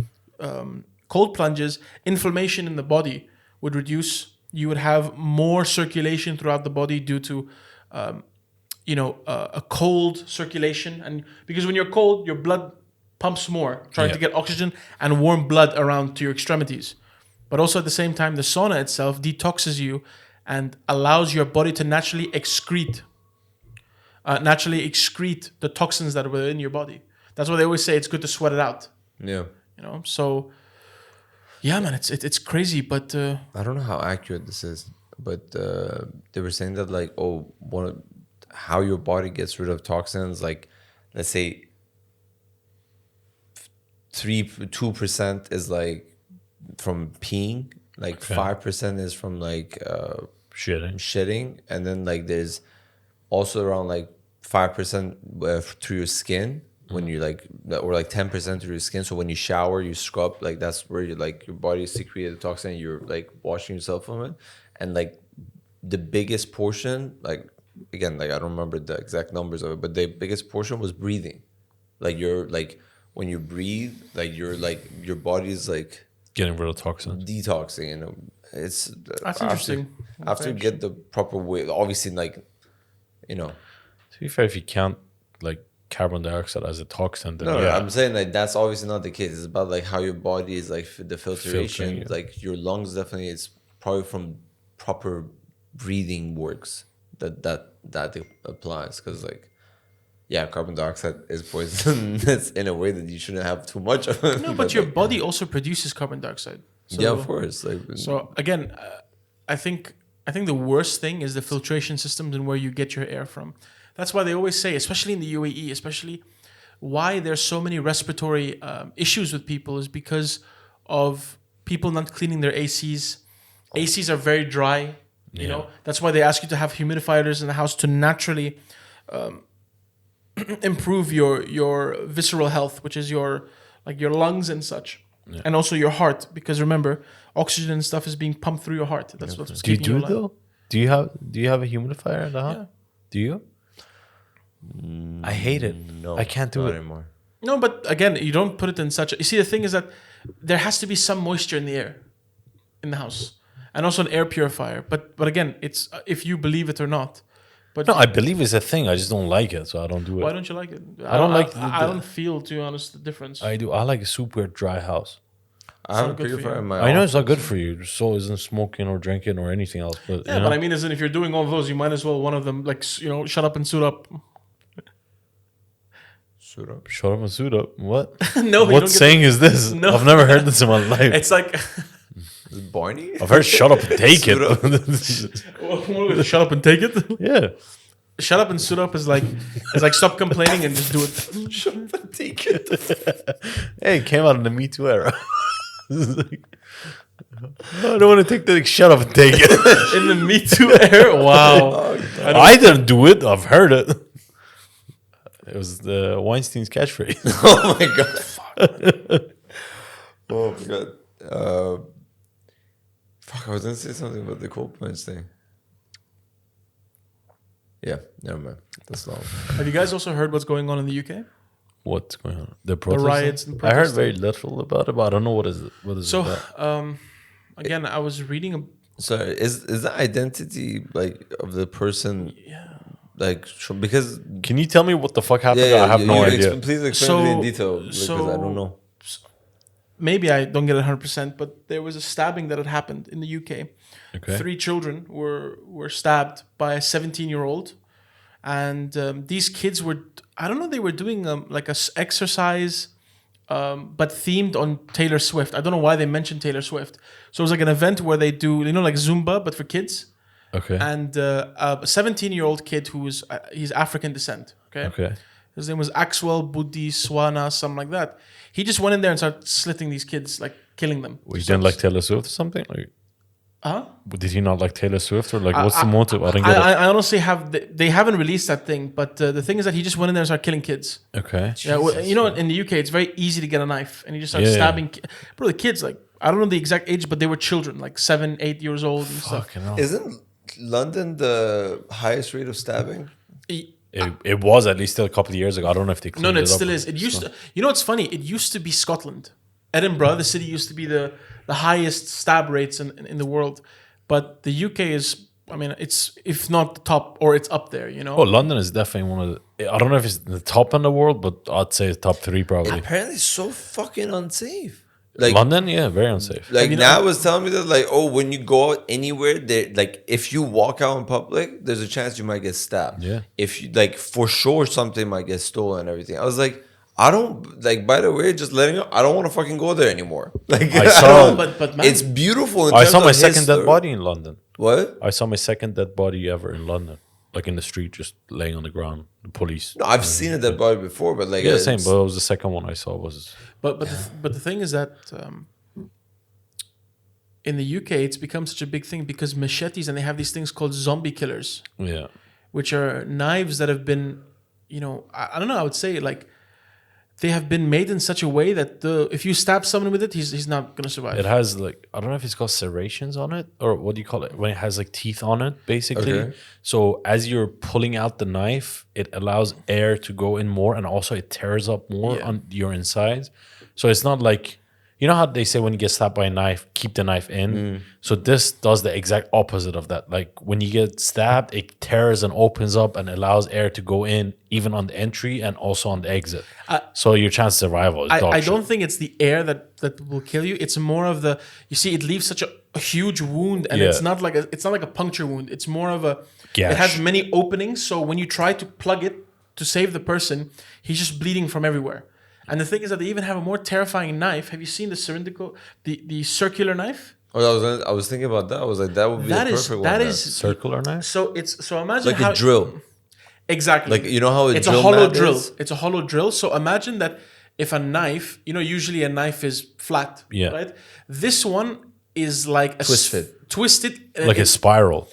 cold plunges, inflammation in the body would reduce. You would have more circulation throughout the body due to a cold circulation. And because when you're cold, your blood pumps more, trying to get oxygen and warm blood around to your extremities. But also at the same time, the sauna itself detoxes you and allows your body to naturally excrete the toxins that are within your body. That's why they always say it's good to sweat it out. Yeah. You know, so yeah, man, it's crazy, but I don't know how accurate this is, but they were saying that like, how your body gets rid of toxins, like let's say 2% is like from peeing, like 5% is from like shitting, and then like there's also around like 5% through your skin when you like, or like 10% through your skin. So when you shower, you scrub, like that's where you like your body secreted the toxin and you're like washing yourself from it. And like the biggest portion, like again, like I don't remember the exact numbers of it, but the biggest portion was breathing. Like you're like, when you breathe, like you're like, your body's like Getting rid of toxins. detoxing, you know. It's that's interesting. I have to get the proper way, obviously, like, you know. To be fair, if you count like carbon dioxide as a toxin, then No, yeah. I'm saying like that's obviously not the case. It's about like how your body is like the filtration. Filtering, yeah. Like your lungs definitely, it's probably from proper breathing works that applies because like. Yeah, carbon dioxide is poisonous in a way that you shouldn't have too much of it. No, but your body also produces carbon dioxide. So, yeah, of course. Like, so again, I think the worst thing is the filtration systems and where you get your air from. That's why they always say, especially in the UAE, especially why there's so many respiratory issues with people is because of people not cleaning their ACs. ACs are very dry. You know, that's why they ask you to have humidifiers in the house to naturally improve your visceral health, which is your lungs and such, and also your heart. Because remember, oxygen and stuff is being pumped through your heart. That's what's Do you keeping you do it alive. though? Do you have a humidifier in the house? Yeah. Do you? I hate it. no, I can't do not it anymore. No, but again, you don't put it in such. You see, the thing is that there has to be some moisture in the air, in the house, and also an air purifier. But again, it's if you believe it or not. But No, I believe it's a thing. I just don't like it, so I don't do it. why don't you like it? I don't like I don't feel, to be honest, the difference. I do. I like a super dry house. I have a not good for purifier you. in my I know it's not office. good for you. So isn't smoking or drinking or anything else. But Yeah, you know, but I mean, as in, if you're doing all of those, you might as well one of them, like, shut up and suit up. Suit up. shut up and suit up. What? No, you don't What get saying is this? No. I've never heard this in my life. It's like, Is it Barney? I've heard shut up and take Suit up. it. shut up and take it. Yeah. Shut up and suit up is like stop complaining and just do it. Shut up and take it. Hey, it came out in the Me Too era. It's like, I don't want to take that. Shut up and take it. In the Me Too era. Wow. I didn't do it. I've heard it. It was the Weinstein's catchphrase. Oh my god. Oh my god. Fuck, I was gonna say something about the cold plunge thing. Yeah, never mind. That's long. Have you guys also heard what's going on in the UK? What's going on? The protesting? riots and I heard protesting. very little about it, but I don't know what is it. What is So, it about? again, I was reading So is the identity like of the person like because Can you tell me what the fuck happened? I have no idea. Please explain it in detail because I so- don't know. maybe I don't get it 100%, but there was a stabbing that had happened in the UK. Okay. 3 children were stabbed by a 17-year-old, and these kids were, I don't know, they were doing like a exercise, but themed on Taylor Swift. I don't know why they mentioned Taylor Swift. So it was like an event where they do, like Zumba, but for kids. Okay. And a 17-year-old kid who's he's African descent. Okay. Okay. His name was Axwell Budi Swana, something like that. He just went in there and started slitting these kids, like killing them. Well, you didn't like Taylor Swift or something? Like, Huh? did he not like Taylor Swift or like what's the motive? I didn't get I honestly they haven't released that thing, but the thing is that he just went in there and started killing kids. it. Okay. Yeah, well, in the UK, it's very easy to get a knife, and he just started Yeah, yeah. stabbing. Bro, the kids, like, I don't know the exact age, but they were children, like 7, 8 years old and stuff. Fucking hell. Isn't London the highest rate of stabbing? It was at least still a couple of years ago. I don't know if they cleaned No, it it up still or- is. It used to. You know what's funny? It used to be Scotland, Edinburgh. The city used to be the highest stab rates in the world, but the UK is. I mean, it's if not the top, or it's up there. You know. Oh, London is definitely one of the. I don't know if it's the top in the world, but I'd say top 3 probably. Apparently, it's so fucking unsafe. Like London, yeah, very unsafe. Like you Nat was telling me that, like, oh, when you go out anywhere, there, like, if you walk out in public, there's a chance you might get stabbed. Yeah. If you like, for sure, something might get stolen and everything. I was like, I don't like. By the way, just letting you, I don't want to fucking go there anymore. Like, I saw- but man, it's beautiful. In I terms saw my of second dead history. body in London. What? I saw my second dead body ever in London, like in the street, just laying on the ground. The police. No, I've seen a dead body before, but like, Yeah, it's- same. But it was the second one I saw. Was But the thing is that in the UK it's become such a big thing because machetes, and they have these things called zombie killers, yeah. which are knives that have been, I don't know, I would say like they have been made in such a way that if you stab someone with it, he's not gonna survive. It has like, I don't know if it's called serrations on it, or what do you call it when it has like teeth on it, basically. Okay. So as you're pulling out the knife, it allows air to go in more, and also it tears up more Yeah. on your insides. So it's not like, you know how they say when you get stabbed by a knife, keep the knife in. So this does the exact opposite of that. Like when you get stabbed, it tears and opens up and allows air to go in, even on the entry and also on the exit. So your chance of survival is dog I shit. don't think it's the air that will kill you. It's more of you see, it leaves such a a huge wound, and Yeah. it's not like a puncture wound. It's more of a Gash. It has many openings. So when you try to plug it to save the person, he's just bleeding from everywhere. And the thing is that they even have a more terrifying knife. Have you seen the cylindrical, the circular knife? Oh, I was thinking about that. I was like, that would be That the is perfect one. that then. is Circular knife. so imagine like how a drill. exactly Like, you know how it's a drill hollow mat drill. is? It's a hollow drill. So imagine that if a knife, usually a knife is flat, Yeah. right? This one is like a twisted, Like a spiral.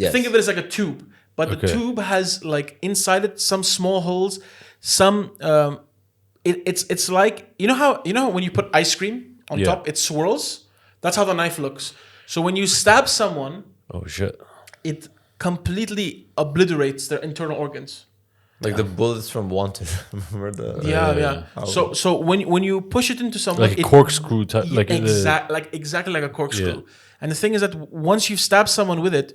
Yes. Think of it as like a tube, but the Okay. tube has like inside it some small holes, some. It's like how when you put ice cream on Yeah. top, it swirls. That's how the knife looks. So when you stab someone, Oh shit. it completely obliterates their internal organs. Like the bullets from Wanted. Remember the? Yeah. So when you push it into someone, Like a corkscrew type. Like exactly like a corkscrew. And the thing is that once you've stabbed someone with it,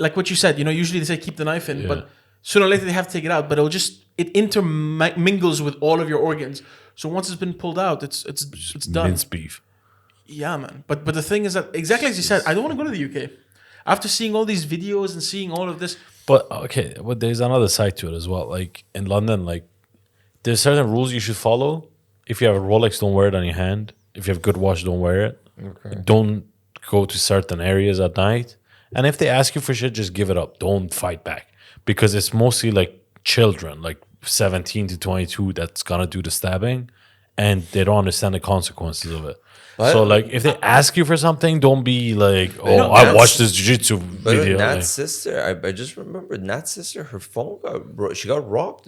like what you said, usually they say keep the knife in, but sooner or later they have to take it out. But it intermingles with all of your organs. So once it's been pulled out, it's done. mince beef. Yeah, man. But the thing is that exactly as you said, I don't want to go to the UK. After seeing all these videos and seeing all of this, But okay, but there's another side to it as well. Like in London, like there's certain rules you should follow. If you have a Rolex, don't wear it on your hand. If you have a good watch, don't wear it. Okay. Don't go to certain areas at night. And if they ask you for shit, just give it up. Don't fight back. Because it's mostly like children, like 17 to 22, that's gonna do the stabbing, and they don't understand the consequences of it. What? So like if they ask you for something, don't be like, oh, No, I that's- watched this jiu-jitsu But video. Nat's Like, sister, I just remembered Nat's sister, her phone she got robbed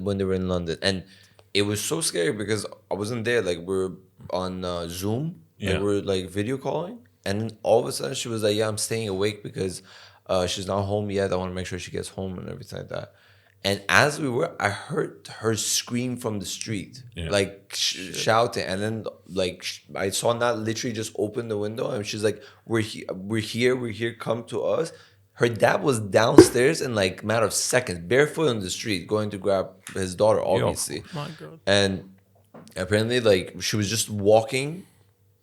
when they were in London, and it was so scary because I wasn't there. Like we were on Zoom, Yeah. and we were like video calling, and all of a sudden she was like, "Yeah, I'm staying awake because she's not home yet. I want to make sure she gets home and everything like that." And as we were, I heard her scream from the street, Yeah. like shouting. And then, like, I saw Nat literally just open the window, and she's like, we're here, come to us." Her dad was downstairs in like matter of seconds, barefoot on the street, going to grab his daughter, obviously. my God. And apparently, like, she was just walking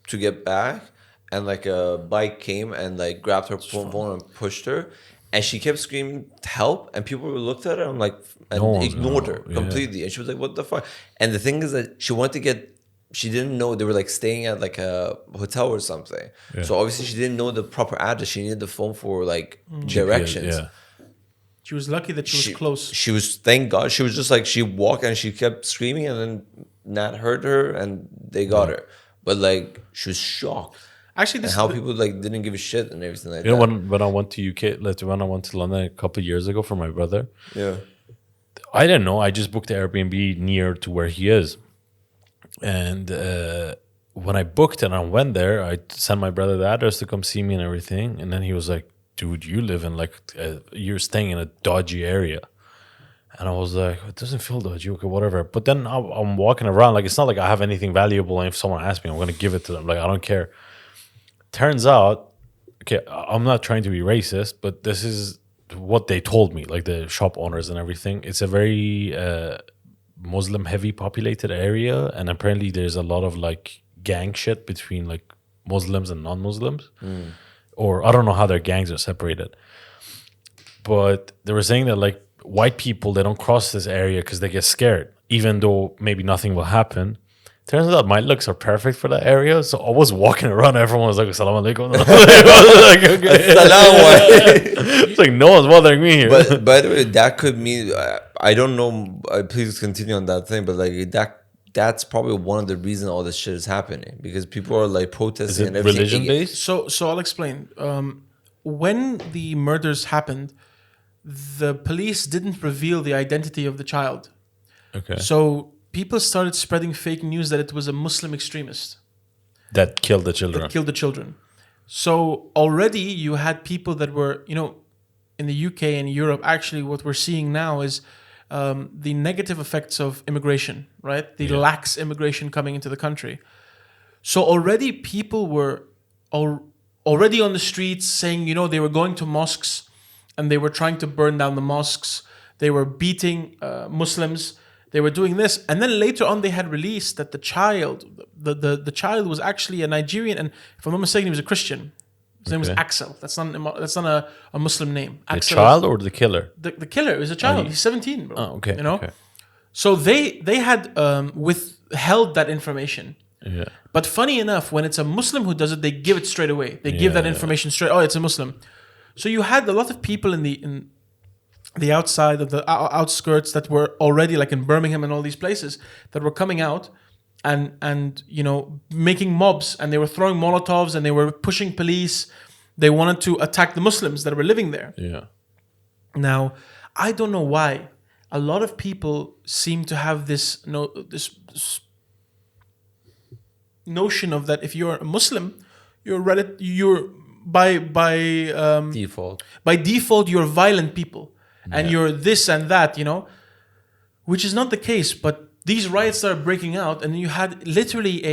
to get back, and like a bike came and like grabbed her phone and pushed her. And she kept screaming help, and people looked at her and like and No one's ignored gonna- her yeah. completely. And she was like, "What the fuck?" And the thing is that she wanted to get, she didn't know they were like staying at like a hotel or something. Yeah. So obviously she didn't know the proper address. She needed the phone for like directions. Yeah. she was lucky that she was close. She was, thank God, she was just like, she walked and she kept screaming, and then Nat heard her and they got her. But like she was shocked. Actually, And this how people like didn't give a shit and everything like You know, that. when I went to UK, like when I went to London a couple of years ago for my brother, Yeah. I didn't know. I just booked the Airbnb near to where he is. And when I booked and I went there, I sent my brother the address to come see me and everything. And then he was like, dude, you live in like, you're staying in a dodgy area. And I was like, it doesn't feel dodgy, okay, whatever. But then I'm walking around, like, it's not like I have anything valuable. And if someone asks me, I'm going to give it to them. Like, I don't care. Turns out, okay, I'm not trying to be racist, but this is what they told me, like the shop owners and everything. It's a very Muslim heavy populated area, and apparently there's a lot of like gang shit between like Muslims and non-Muslims, or I don't know how their gangs are separated. But they were saying that like white people, they don't cross this area because they get scared, even though maybe nothing will happen. Turns out my looks are perfect for that area. So I was walking around, everyone was like, Assalamu alaikum. I was like, okay. It's like, no one's bothering me here. But by the way, that could mean, I don't know. Please continue on that thing. But like that's probably one of the reasons all this shit is happening, because people are like protesting Is it and everything. religion based? So I'll explain. When the murders happened, the police didn't reveal the identity of the child. Okay. So people started spreading fake news that it was a Muslim extremist That killed the children. that killed the children. So already you had people that were, in the UK and Europe, actually what we're seeing now is the negative effects of immigration, right? The lax immigration coming into the country. So already people were already on the streets saying, they were going to mosques and they were trying to burn down the mosques. They were beating Muslims. They were doing this, and then later on they had released that the child, the child was actually a Nigerian, and if I'm not mistaken, he was a Christian. His name was Axel. That's not a Muslim name. The Axel child or the killer? the killer is a child. He's 17, bro. Oh, okay. You know, okay. so they had withheld that information. Yeah. But funny enough, when it's a Muslim who does it, they give it straight away. They give that information straight. Oh, it's a Muslim. So you had a lot of people in the outside of the outskirts that were already like in Birmingham and all these places that were coming out and you know, making mobs, and they were throwing Molotovs and they were pushing police. They wanted to attack the Muslims that were living there. Yeah. Now, I don't know why a lot of people seem to have this notion of that if you're a Muslim, you're by default you're violent people, and you're this and that, you know, which is not the case. But these riots started breaking out, and you had literally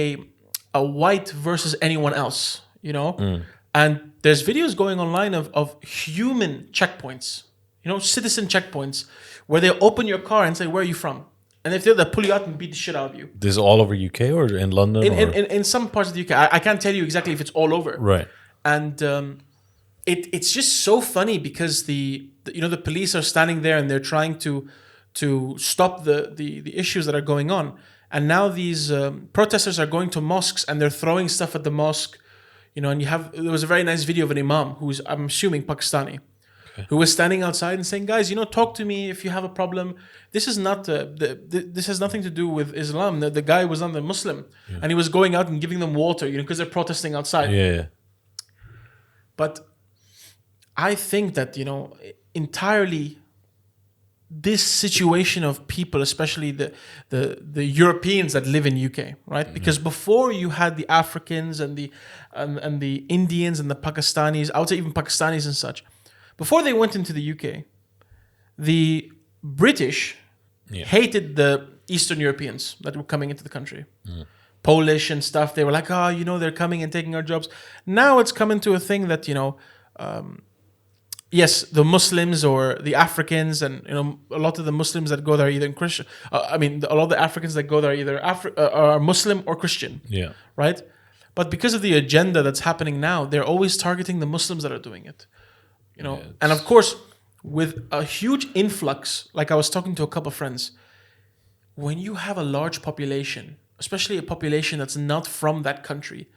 a white versus anyone else, you know. And there's videos going online of human checkpoints, you know, citizen checkpoints, where they open your car and say, "Where are you from?" And if they'll pull you out and beat the shit out of you. This is all over UK or in London? In some parts of the UK. I can't tell you exactly if it's all over. Right. And it's just so funny because the police are standing there and they're trying to stop the issues that are going on. And now these protesters are going to mosques and they're throwing stuff at the mosque. You know, and there was a very nice video of an imam who's, I'm assuming, Pakistani, who was standing outside and saying, "Guys, you know, talk to me if you have a problem. This is not this has nothing to do with Islam." The guy was not a Muslim, and he was going out and giving them water, you know, because they're protesting outside. Yeah. But I think that, you know, entirely this situation of people, especially the Europeans that live in UK, right? Because before you had the Africans and the Indians and the Pakistanis, I would say even Pakistanis and such. Before they went into the UK, the British hated the Eastern Europeans that were coming into the country. Polish and stuff. They were like, "Oh, you know, they're coming and taking our jobs." Now it's coming to a thing that, you know, yes, the Muslims or the Africans, and, you know, a lot of the Muslims that go there are either Christian. A lot of the Africans that go there are either are Muslim or Christian. Yeah. Right? But because of the agenda that's happening now, they're always targeting the Muslims that are doing it. You know, and of course, with a huge influx, like I was talking to a couple of friends, when you have a large population, especially a population that's not from that country,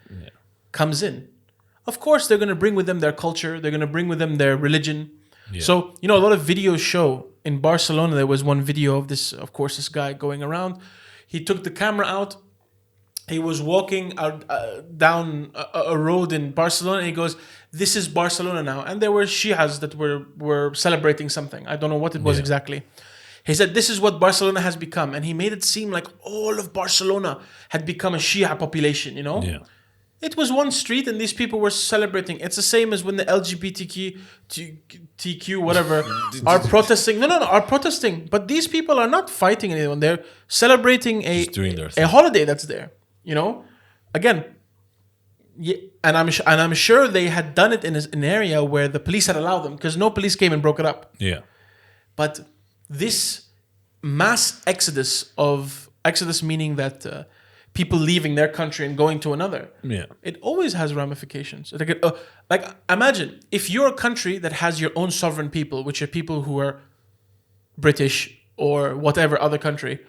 comes in, of course, they're going to bring with them their culture. They're going to bring with them their religion. Yeah. So, you know, a lot of videos show in Barcelona, there was one video of this guy going around. He took the camera out. He was walking out, down a road in Barcelona, and he goes, "This is Barcelona now." And there were Shias that were celebrating something. I don't know what it was exactly. He said, "This is what Barcelona has become." And he made it seem like all of Barcelona had become a Shia population, you know? Yeah. It was one street and these people were celebrating. It's the same as when the LGBTQ whatever are protesting. No, are protesting. But these people are not fighting anyone. They're celebrating a holiday that's there. You know, again, and I'm sure they had done it in an area where the police had allowed them, because no police came and broke it up. Yeah. But this mass exodus meaning that people leaving their country and going to another. Yeah. It always has ramifications. Like imagine if you're a country that has your own sovereign people, which are people who are British or whatever other country.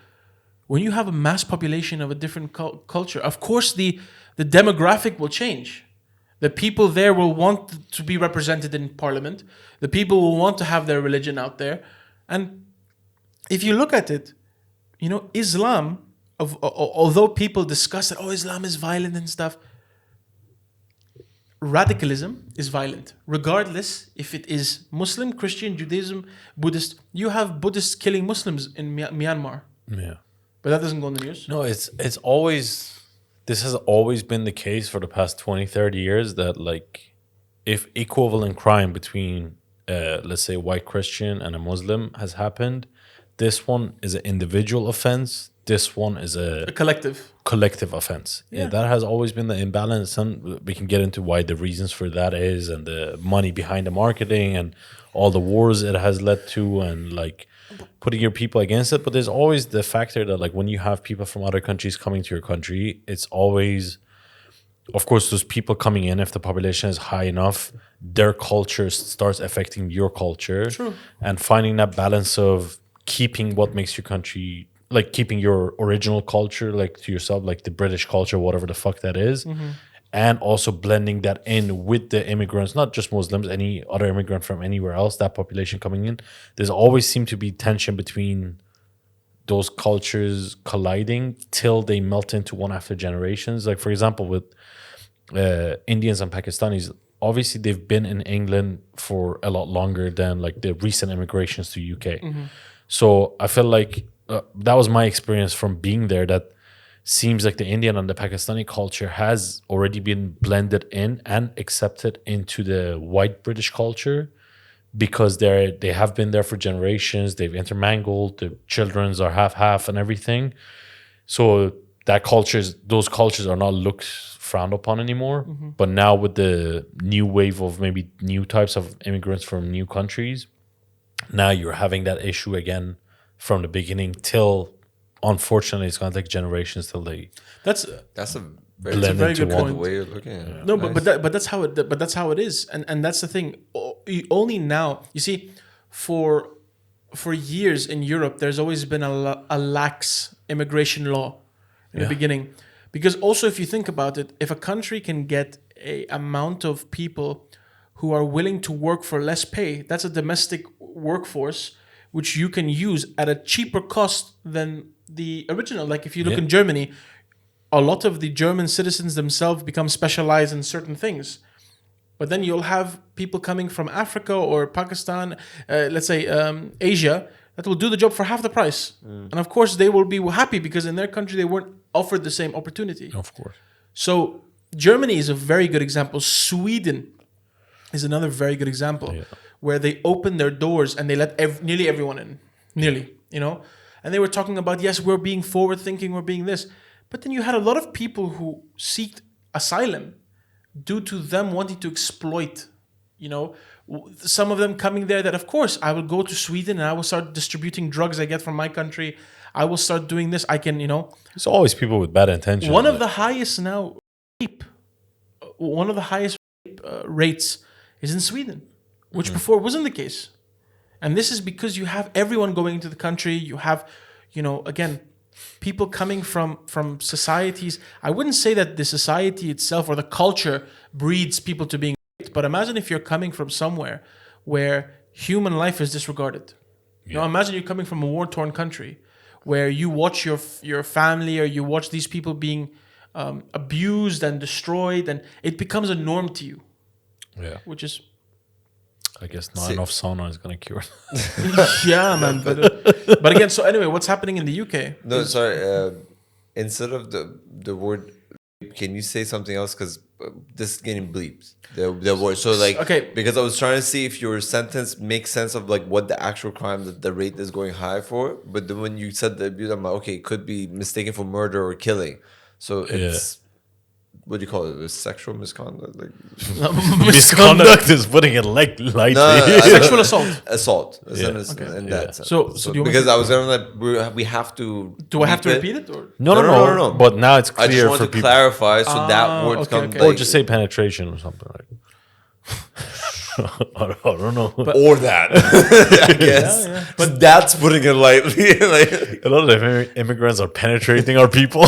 When you have a mass population of a different culture, of course the demographic will change. The people there will want to be represented in parliament. The people will want to have their religion out there. And if you look at it, you know, Islam, although people discuss that, Islam is violent and stuff, radicalism is violent. Regardless if it is Muslim, Christian, Judaism, Buddhist. You have Buddhists killing Muslims in Myanmar. Yeah. But that doesn't go in the news. No, this has always been the case for the past 20, 30 years, that like if equivalent crime between, let's say, white Christian and a Muslim has happened, This one is an individual offense. This one is a A collective. collective offense. Yeah, that has always been the imbalance, and we can get into why the reasons for that is, and the money behind the marketing, and all the wars it has led to, and like putting your people against it. But there's always the factor that like when you have people from other countries coming to your country, it's always, of course, those people coming in, if the population is high enough, their culture starts affecting your culture. True. And finding that balance of keeping what makes your country, like keeping your original culture, like to yourself, like the British culture, whatever the fuck that is, and also blending that in with the immigrants, not just Muslims, any other immigrant from anywhere else, that population coming in. There's always seemed to be tension between those cultures colliding till they melt into one after generations. Like, for example, with Indians and Pakistanis, obviously they've been in England for a lot longer than like the recent immigrations to UK. So I feel like that was my experience from being there, that seems like the Indian and the Pakistani culture has already been blended in and accepted into the white British culture, because they have been there for generations. They've intermingled. The children's are half and everything. So those cultures are not looked frowned upon anymore. But now with the new wave of maybe new types of immigrants from new countries, now you're having that issue again from the beginning till, unfortunately, it's going to take generations till they That's That's a Blend very, very into good one. point. way of looking at it. No, Nice. but that's how it is, and that's the thing. Only now, you see, for years in Europe, there's always been a lax immigration law in the beginning, because also if you think about it, if a country can get a amount of people who are willing to work for less pay, that's a domestic workforce which you can use at a cheaper cost than the original. Like if you look in Germany, a lot of the German citizens themselves become specialized in certain things. But then you'll have people coming from Africa or Pakistan, let's say Asia, that will do the job for half the price. And of course, they will be happy because in their country, they weren't offered the same opportunity. of course. So Germany is a very good example. Sweden is another very good example where they opened their doors and they let nearly everyone in. Nearly, you know? And they were talking about, yes, we're being forward thinking, we're being this. But then you had a lot of people who seeked asylum due to them wanting to exploit, you know, some of them coming there that, of course, I will go to Sweden and I will start distributing drugs I get from my country. I will start doing this. I can, you know. There's always people with bad intentions. One of the highest now rape rates is in Sweden, which before wasn't the case. And this is because you have everyone going into the country. You have, you know, again, people coming from societies. I wouldn't say that the society itself or the culture breeds people to being raped, but imagine if you're coming from somewhere where human life is disregarded. You know, imagine you're coming from a war-torn country where you watch your family or you watch these people being abused and destroyed, and it becomes a norm to you. Yeah. Which is, I guess not enough sauna is going to cure. yeah, man. But again, so anyway, what's happening in the UK? No, sorry. Instead of the word, can you say something else? Because this is getting bleeped. The word. So like, Okay. Because I was trying to see if your sentence makes sense of like what the actual crime that the rate is going high for. But then when you said the abuse, I'm like, okay, it could be mistaken for murder or killing. So it's what do you call it? It's sexual misconduct. Like Misconduct is putting it like lightly. Sexual assault. Assault. Yeah. In that sense. So do you want because me to- I was gonna like we have to. Do I have to bleep repeat it? Or? No. But now it's I just clear want for to people. clarify so that word okay, comes. okay. Or just say penetration or something like. I don't know. Or that, I guess. But that's putting it lightly. Like, A lot of immigrants are penetrating our people.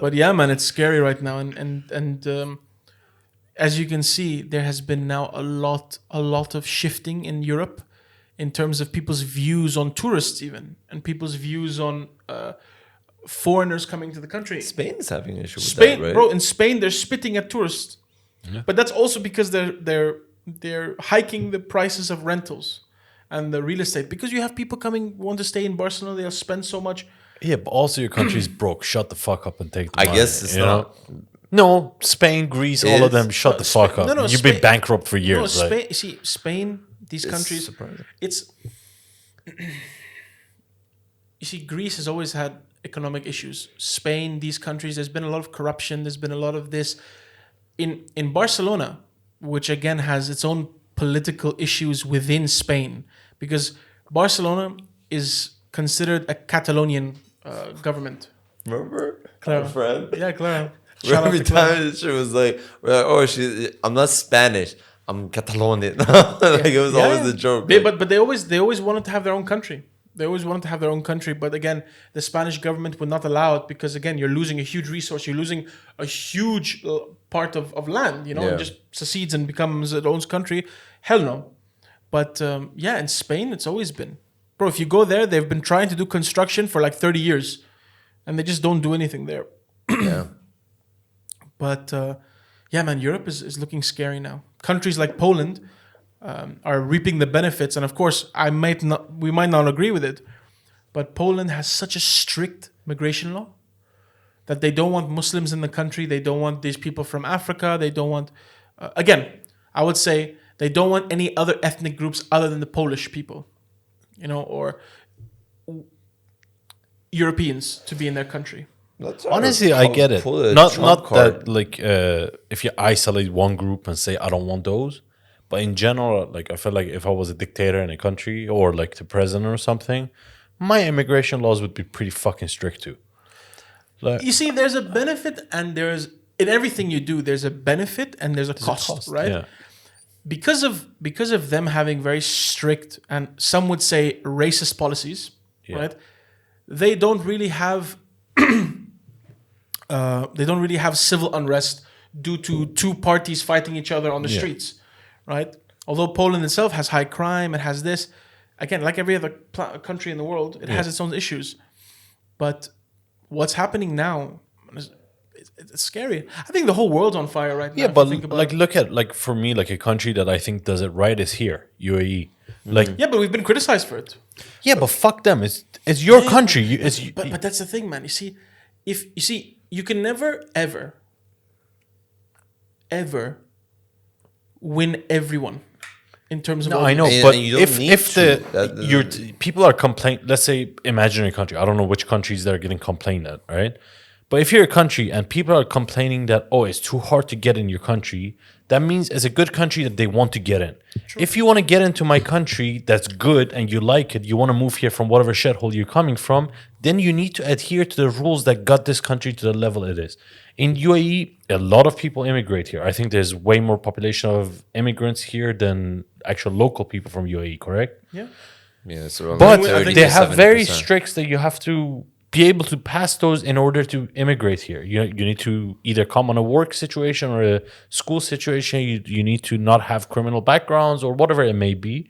But yeah, man, it's scary right now, and as you can see, there has been now a lot of shifting in Europe in terms of people's views on tourists, even, and people's views on foreigners coming to the country. Spain is having an issue with Spain, that, right? bro, in Spain, they're spitting at tourists, but that's also because they're hiking the prices of rentals and the real estate, because you have people coming want to stay in Barcelona, they'll spend so much. Yeah, but also your country's broke. Shut the fuck up and take the I money, guess it's you know? not. No, Spain, Greece, all of is. them, shut the fuck up. no, You've Spain- been bankrupt for No, years. Spain. Like, See, Spain. These countries. surprising. It's you see, Greece has always had economic issues. Spain, these countries, there's been a lot of corruption. There's been a lot of this. In Barcelona, which again has its own political issues within Spain, because Barcelona is considered a Catalonian government. Remember? Clara. Our friend? Yeah, Clara. Shout out Every to Clara. time she was like, we're like, oh, I'm not Spanish. I'm Catalonian. Like it was always a joke. But they always wanted to have their own country. They always wanted to have their own country, but again, the Spanish government would not allow it because again, you're losing a huge resource. You're losing a huge part of land. You know, Yeah. it just secedes and becomes its own country. Hell no. But in Spain, it's always been, bro. If you go there, they've been trying to do construction for like 30 years, and they just don't do anything there. Yeah. But man, Europe is looking scary now. Countries like Poland are reaping the benefits, and of course, we might not agree with it, but Poland has such a strict migration law that they don't want Muslims in the country. They don't want these people from Africa. They don't want, again, I would say they don't want any other ethnic groups other than the Polish people, or Europeans to be in their country. Honestly, I get it. Not that like if you isolate one group and say I don't want those, but in general, like I feel like if I was a dictator in a country or like the president or something, my immigration laws would be pretty fucking strict too. Like, You see, there's a benefit and there's in everything you do. There's a benefit and there's a cost, right? Yeah. Because of them having very strict and some would say racist policies, right? They don't really have civil unrest due to two parties fighting each other on the streets, right? Although Poland itself has high crime, it has this. Again, like every other country in the world, it has its own issues. But what's happening now, it's scary. I think the whole world's on fire right now. Yeah, if but you think about like it. look at like for me like a country that I think does it right is here, UAE. Like Yeah, but we've been criticized for it. yeah, but fuck them. It's your country. But that's the thing, man. You can never ever win everyone in terms of No, all I know, And- but and you don't if need if to. your people are complaining, let's say imaginary country, I don't know which countries that are getting complained at, right? But if you're a country and people are complaining that it's too hard to get in your country, that means it's a good country that they want to get in. If you want to get into my country that's good and you like it, you want to move here from whatever shithole you're coming from, then you need to adhere to the rules that got this country to the level it is. In UAE, a lot of people immigrate here. I think there's way more population of immigrants here than actual local people from UAE, correct? Yeah. Yeah, so But I think they have very 70%. strict that you have to be able to pass those in order to immigrate here. You need to either come on a work situation or a school situation. You need to not have criminal backgrounds or whatever it may be.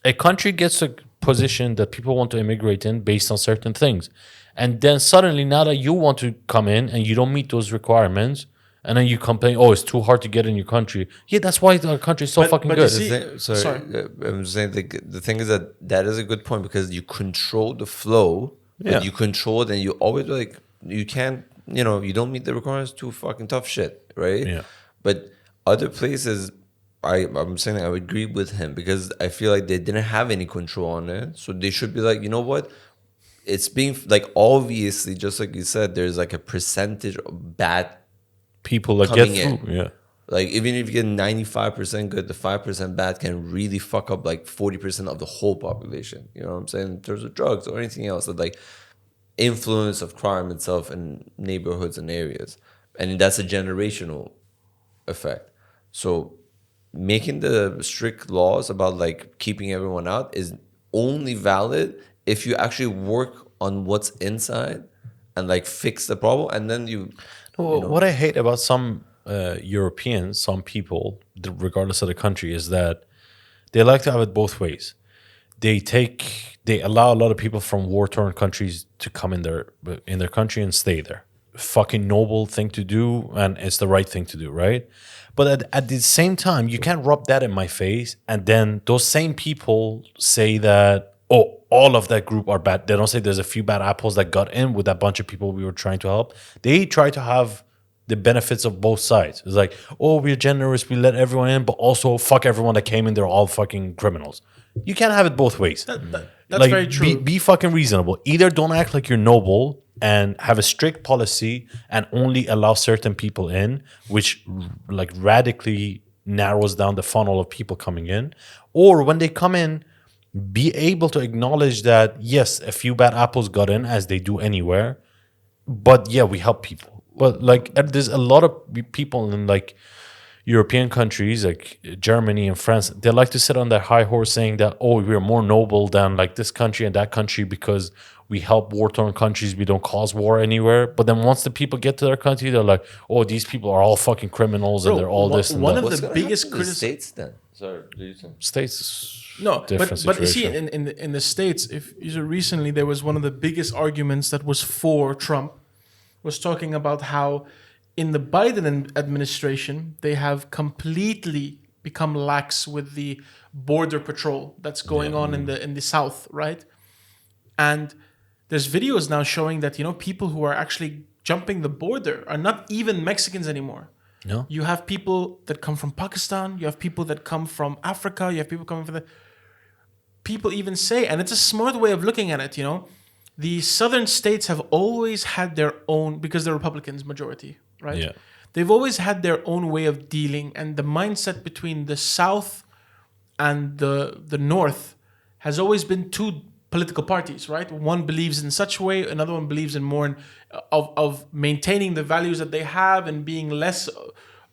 A country gets a position that people want to immigrate in based on certain things. And then suddenly now that you want to come in and you don't meet those requirements, and then you complain, it's too hard to get in your country. Yeah, that's why our country is so fucking but good. you see- Sorry. I'm saying the thing is that is a good point because you control the flow, Yeah. but you control it and you always like you can't you don't meet the requirements to fucking tough shit, right? Yeah. But other places, I'm saying I would agree with him because I feel like they didn't have any control on it, so they should be like, you know what? It's being like obviously just like you said, there's like a percentage of bad. People that get coming in. through. Yeah. Like even if you get 95% good, the 5% bad can really fuck up like 40% of the whole population. You know what I'm saying? In terms of drugs or anything else that like influence of crime itself in neighborhoods and areas. And that's a generational effect. So making the strict laws about like keeping everyone out is only valid if you actually work on what's inside and like fix the problem and then you What I hate about some Europeans, some people, regardless of the country, is that they like to have it both ways. They allow a lot of people from war-torn countries to come in their country and stay there. Fucking noble thing to do, and it's the right thing to do, right? But at the same time, you can't rub that in my face, and then those same people say that, all of that group are bad. They don't say there's a few bad apples that got in with that bunch of people we were trying to help. They try to have the benefits of both sides. It's like, we're generous, we let everyone in, but also fuck everyone that came in, they're all fucking criminals. You can't have it both ways. That's very true. Be fucking reasonable. Either don't act like you're noble and have a strict policy and only allow certain people in, which like radically narrows down the funnel of people coming in, or when they come in, be able to acknowledge that yes, a few bad apples got in, as they do anywhere, but yeah, we help people. But like there's a lot of people in like European countries like Germany and France, they like to sit on their high horse saying that, oh, we're more noble than like this country and that country because we help war-torn countries, we don't cause war anywhere. But then once the people get to their country, they're like, oh, these people are all fucking criminals and they're all this and one that. of What's the gonna biggest happen to the criticism. States then? Sorry, do you think? States, No, different but you see, situation. in the States, if you recently there was one of the biggest arguments that was for Trump, was talking about how in the Biden administration they have completely become lax with the border patrol that's going on in the South, right? And there's videos now showing that people who are actually jumping the border are not even Mexicans anymore. No. You have people that come from Pakistan. You have people that come from Africa. You have people coming from people even say, and it's a smart way of looking at it, the southern states have always had their own, because they're Republicans majority, right? Yeah. They've always had their own way of dealing, and the mindset between the South and the North has always been two political parties, right? One believes in such a way, another one believes in more of maintaining the values that they have and being less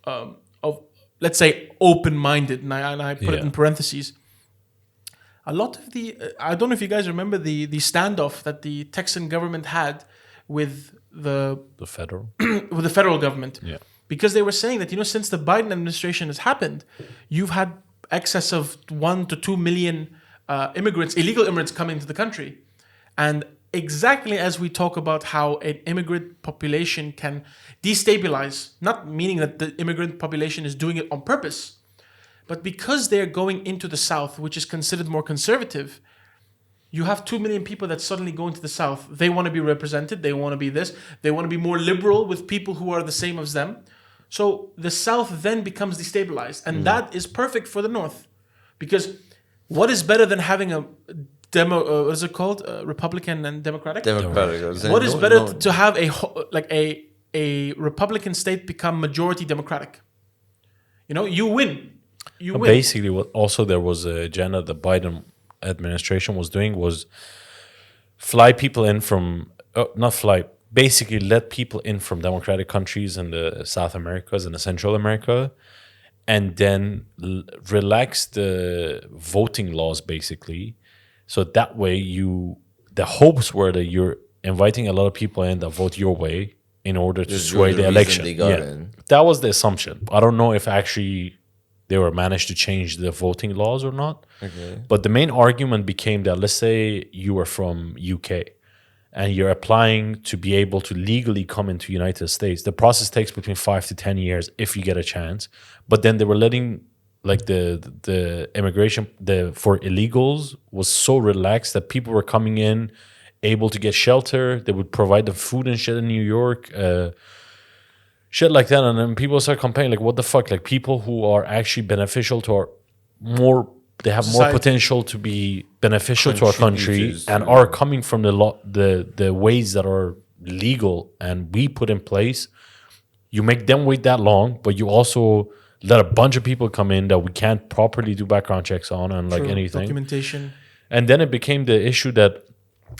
of, let's say, open-minded, and I put it in parentheses. A lot of I don't know if you guys remember the standoff that the Texan government had with the federal with the federal government. Yeah. Because they were saying that, since the Biden administration has happened, you've had excess of 1 to 2 million illegal immigrants coming to the country. And exactly as we talk about how an immigrant population can destabilize, not meaning that the immigrant population is doing it on purpose, but because they're going into the South, which is considered more conservative, you have 2 million people that suddenly go into the South. They want to be represented. They want to be this. They want to be more liberal with people who are the same as them. So the South then becomes destabilized. And that is perfect for the North. Because what is better than having a what is it called? Republican and Democratic? Democratic. What is better to have a Republican state become majority Democratic? You win. You win. Basically, what also there was a agenda the Biden administration was doing was fly people in from basically let people in from democratic countries in the South Americas and the Central America, and then relax the voting laws basically, so that way the hopes were that you're inviting a lot of people in that vote your way in order to sway the election. That was the assumption. I don't know if actually they were managed to change the voting laws or not. Okay. But the main argument became that, let's say you are from UK and you're applying to be able to legally come into United States. The process takes between 5 to 10 years if you get a chance. But then they were letting like the immigration for illegals was so relaxed that people were coming in able to get shelter. They would provide them food and shit in New York. Shit like that, and then people start complaining, like, what the fuck? Like, people who are actually beneficial to they have more potential to be beneficial to our country and are coming from the ways that are legal and we put in place. You make them wait that long, but you also let a bunch of people come in that we can't properly do background checks on and like anything. Documentation. And then it became the issue that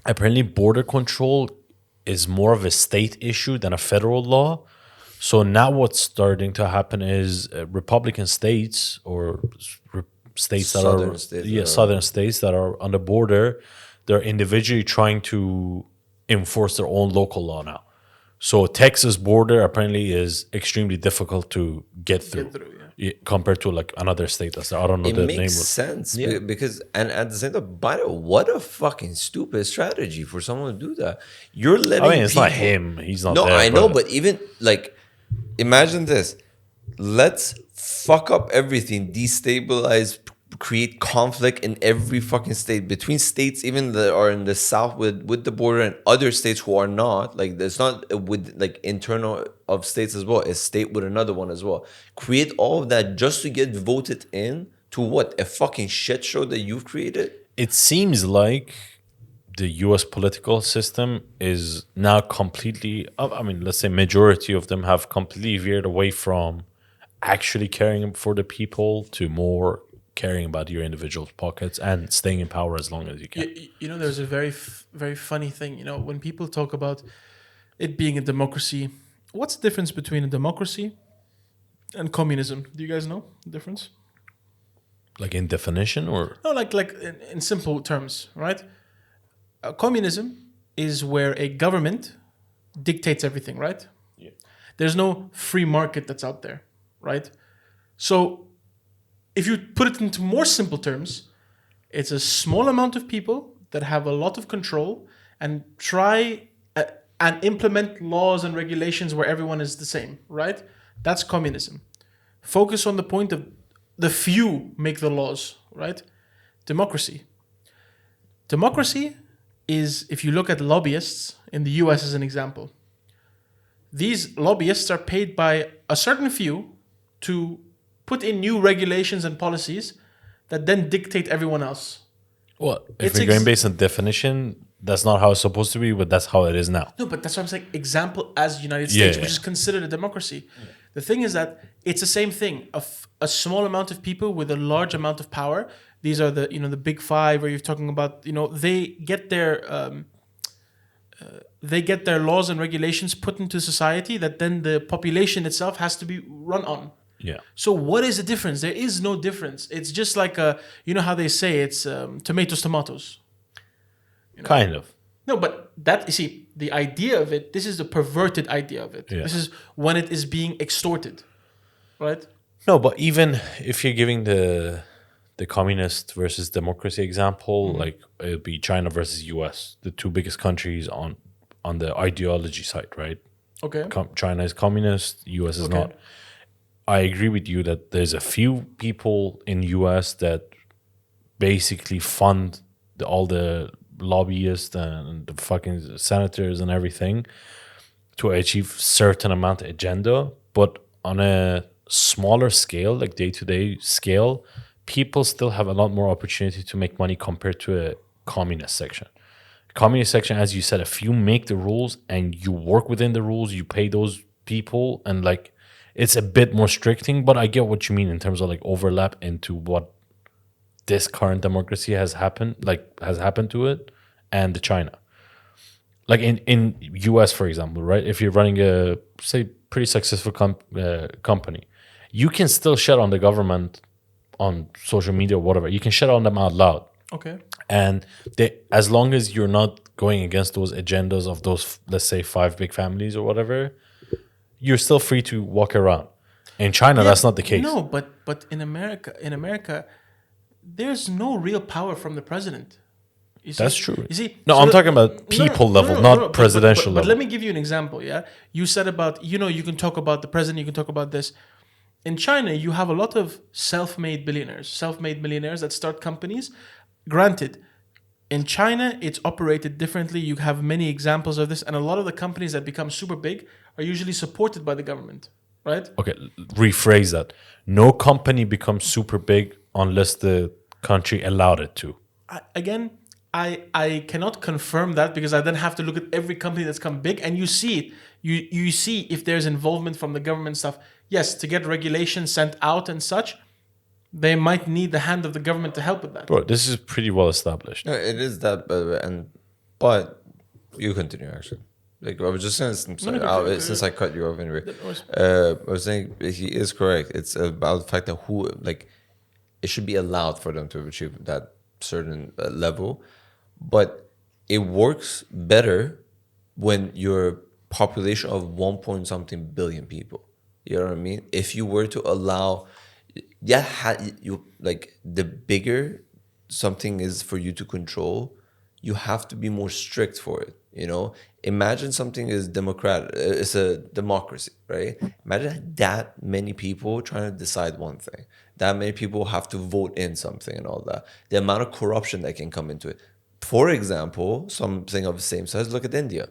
apparently border control is more of a state issue than a federal law. So now what's starting to happen is Republican states or states Southern states that are on the border, they're individually trying to enforce their own local law now. So Texas border apparently is extremely difficult to get through. Compared to like another state that's I don't know the name. It makes sense because and at the same time, what a fucking stupid strategy for someone to do that. You're letting. I mean, it's not him. He's not. No, there, I know, but even like, imagine this. Let's fuck up everything, destabilize, create conflict in every fucking state between states, even that are in the South with the border and other states who are not. Like, there's not with like internal of states as well. A state with another one as well. Create all of that just to get voted in to what? A fucking shit show that you've created? It seems like the US political system is now completely, I mean, let's say majority of them have completely veered away from actually caring for the people to more caring about your individual pockets and staying in power as long as you can. You know, there's a very funny thing. You know, when people talk about it being a democracy, what's the difference between a democracy and communism? Do you guys know the difference? Like in definition or? No, like in simple terms, right? Communism is where a government dictates everything, right? Yeah. There's no free market that's out there, right? So if you put it into more simple terms, it's a small amount of people that have a lot of control and try and implement laws and regulations where everyone is the same, right? That's communism. Focus on the point of the few make the laws, right? Democracy. Democracy is, if you look at lobbyists in the US as an example, these lobbyists are paid by a certain few to put in new regulations and policies that then dictate everyone else. Well, if It's we're going based on definition, that's not how it's supposed to be, but that's how it is now. No, but that's what I'm saying. Example as United States, Yeah. which is considered a democracy. The thing is that it's the same thing. A small amount of people with a large amount of power. These are the the big five, where you're talking about. They get their laws and regulations put into society that then the population itself has to be run on. Yeah. So what is the difference? There is no difference. It's just like how they say it's tomatoes. Kind of. No, but that, you see, the idea of it, this is the perverted idea of it. Yeah. This is when it is being extorted, right? No, but even if you're giving the communist versus democracy example, like it would be China versus US, the two biggest countries on the ideology side, right? Okay. China is communist, US is Okay. not. I agree with you that there's a few people in US that basically fund all the lobbyists and the fucking senators and everything to achieve certain amount of agenda, but on a smaller scale, like day-to-day scale, people still have a lot more opportunity to make money compared to a communist section. Communist section, as you said, if you make the rules and you work within the rules, you pay those people, and like it's a bit more stricting, but I get what you mean in terms of like overlap into what this current democracy has happened to it and the China. Like in US, for example, right? If you're running a, say, pretty successful company, you can still shit on the government on social media or whatever. You can shit on them out loud. Okay. And as long as you're not going against those agendas of those, let's say, 5 big families or whatever, you're still free to walk around. In China, that's not the case. No, but in America, there's no real power from the president. You see? That's true. You see? No, so I'm the- talking about people level, not presidential but level. let me give you an example, yeah? You said about, you can talk about the president, you can talk about this. In China, you have a lot of self-made billionaires, self-made millionaires that start companies. Granted, in China, it's operated differently. You have many examples of this. And a lot of the companies that become super big are usually supported by the government, right? Okay, rephrase that. No company becomes super big unless the country allowed it to. I cannot confirm that because I then have to look at every company that's come big and you see it. You see if there's involvement from the government stuff. Yes, to get regulations sent out and such, they might need the hand of the government to help with that. Bro, this is pretty well established. No, it is that, but you continue actually. Like I was just saying, since I cut you off anyway, I was saying he is correct. It's about the fact that it should be allowed for them to achieve that certain level, but it works better when you're population of 1 point something billion people. You know what I mean? If you were to allow, the bigger something is for you to control, you have to be more strict for it. Imagine something is democratic. It's a democracy, right? Imagine that many people trying to decide one thing. That many people have to vote in something and all that. The amount of corruption that can come into it. For example, something of the same size. Look at India.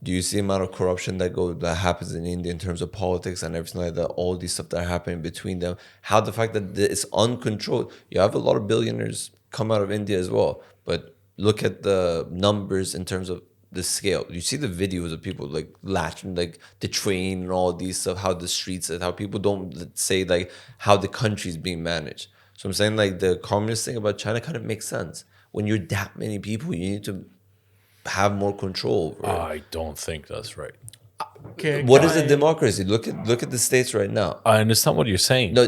Do you see the amount of corruption that happens in India in terms of politics and everything like that? All these stuff that are happening between them. How the fact that it's uncontrolled. You have a lot of billionaires come out of India as well, but look at the numbers in terms of the scale. You see the videos of people like latching, like the train and all these stuff. How the streets, how people don't say like how the country is being managed. So I'm saying like the communist thing about China kind of makes sense. When you're that many people, you need to have more control over it. I don't think that's right. Okay, What is a democracy? Look at the states right now. I understand what you're saying. No,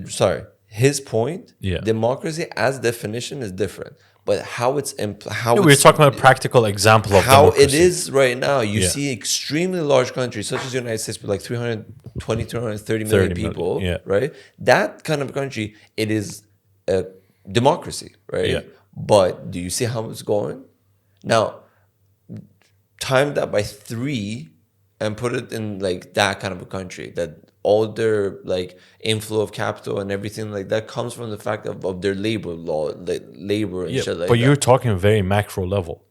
sorry. His point. Yeah. Democracy as definition is different, but how it's We're talking about a practical example of how democracy. it is right now. You Yeah. see extremely large countries such as the United States with like 320, 330 million 30 million, people, yeah. right? That kind of country, it is a democracy, right? Yeah. But do you see how it's going? Now, time that by 3 and put it in like that kind of a country that all their like inflow of capital and everything like that comes from the fact of their labor law, like labor and Yeah, shit like but that. you're talking very macro level.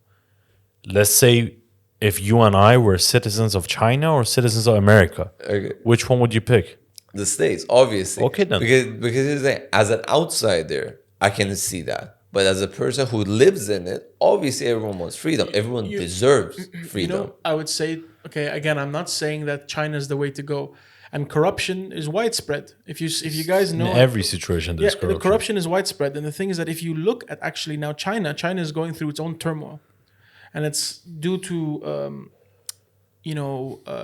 Let's say if you and I were citizens of China or citizens of America, Okay. which one would you pick? The States, obviously. Okay, then. Because here's the thing, as an outsider, I can see that. But as a person who lives in it, obviously everyone wants freedom. Everyone deserves freedom. I would say, okay, again, I'm not saying that China is the way to go, and corruption is widespread. If you guys know, In every situation, there's corruption. the corruption is widespread, and the thing is that if you look at actually now China is going through its own turmoil, and it's due to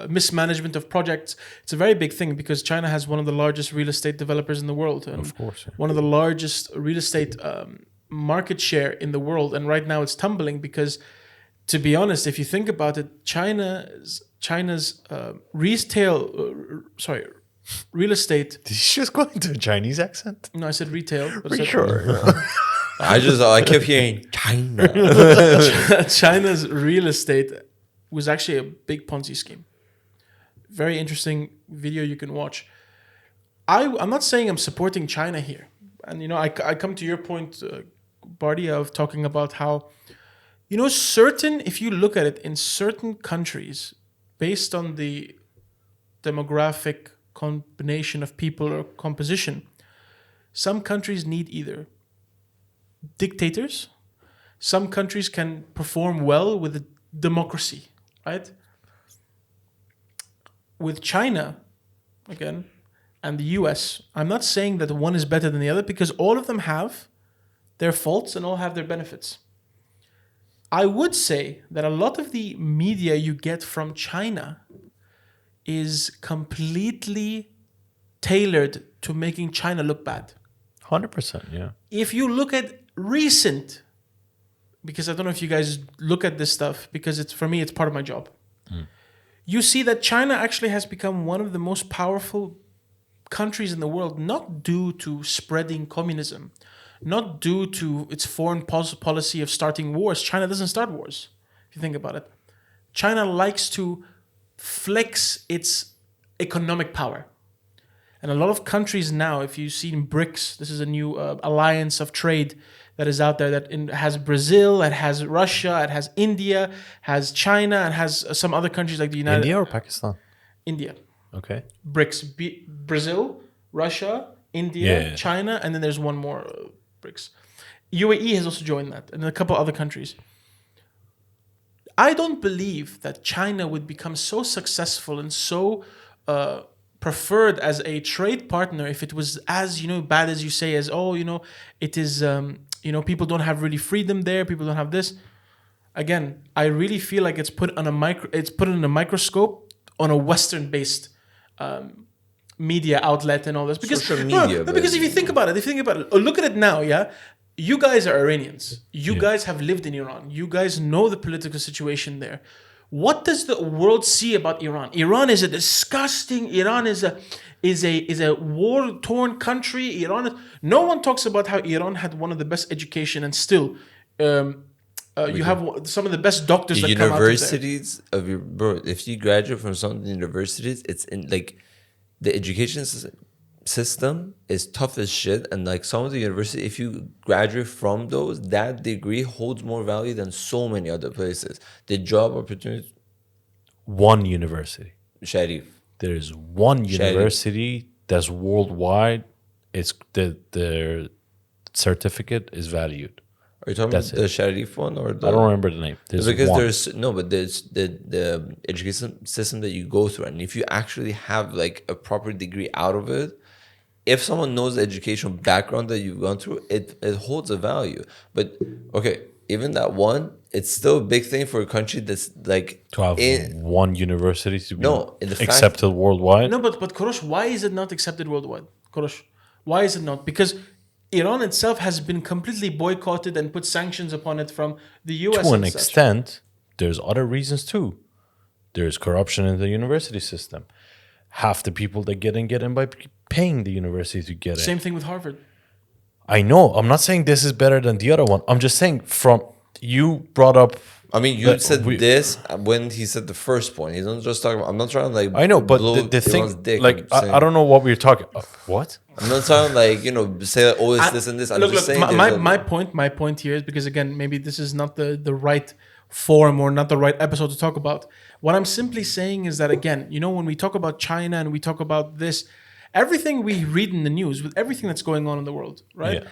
mismanagement of projects. It's a very big thing because China has one of the largest real estate developers in the world, and Of course, yeah. one of the largest real estate market share in the world. And right now it's tumbling because, to be honest, if you think about it, China's real estate. Did you just go into a Chinese accent? No, I said retail. But I said Sure. I kept hearing China. China's real estate was actually a big Ponzi scheme. Very interesting video you can watch. I'm not saying I'm supporting China here. And, I come to your point, Bardi, of talking about how, if you look at it in certain countries, based on the demographic combination of people or composition, some countries need either dictators, some countries can perform well with a democracy, right? With China, again, and the US, I'm not saying that one is better than the other because all of them have their faults and all have their benefits. I would say that a lot of the media you get from China is completely tailored to making China look bad. 100%, yeah. If you look at recent, because I don't know if you guys look at this stuff, because for me, it's part of my job. You see that China actually has become one of the most powerful countries in the world, not due to spreading communism, not due to its foreign policy of starting wars. China doesn't start wars, if you think about it. China likes to flex its economic power. And a lot of countries now, if you've seen BRICS, this is a new alliance of trade that is out there that has Brazil, it has Russia, it has India, has China, and has some other countries like the United India or Pakistan? India. Okay. BRICS, Brazil, Russia, India, Yeah. China, and then there's one more BRICS. UAE has also joined that, and a couple other countries. I don't believe that China would become so successful and so preferred as a trade partner if it was as bad as you say, as it is people don't have really freedom there, people don't have this. Again, I really feel like it's put in a microscope on a Western based media outlet and all this, because Social media, because if you think about it, look at it now, yeah. You guys are Iranians. You guys have lived in Iran. You guys know the political situation there. What does the world see about Iran? Iran is a disgusting. Iran is a war-torn country. No one talks about how Iran had one of the best education, and still, you have some of the best doctors The that come out of there. universities of your bro. If you graduate from some of the universities, it's in like the education system is tough as shit, and like some of the universities, if you graduate from those, that degree holds more value than so many other places. The job opportunities, one university. Sharif. There is one university that's worldwide. It's the certificate is valued. Are you talking That's about the Sharif one or the? I don't remember the name. There's Because one. there's no, but there's the education system that you go through, and if you actually have like a proper degree out of it, if someone knows the educational background that you've gone through, it holds a value. But okay, even that one, it's still a big thing for a country that's like To have one university to be in the accepted worldwide. No, but Korosh, why is it not accepted worldwide? Korosh, why is it not? Because Iran itself has been completely boycotted and put sanctions upon it from the US. To an and such. extent, there's other reasons too. There's corruption in the university system. Half the people that get in by paying the university to get in. Same thing with Harvard. I know. I'm not saying this is better than the other one. I'm just saying you brought up. I mean, you said this when he said the first point. He's not just talking about. I'm not trying to like. I know, but blow the Iran's thing, dick. like, I'm saying- I don't know what we're talking. What? I'm not trying to like say like, oh, it's this and this. I'm just saying. My point here is because again, maybe this is not the right forum or not the right episode to talk about. What I'm simply saying is that again, when we talk about China and we talk about this, everything we read in the news with everything that's going on in the world, right? Yeah.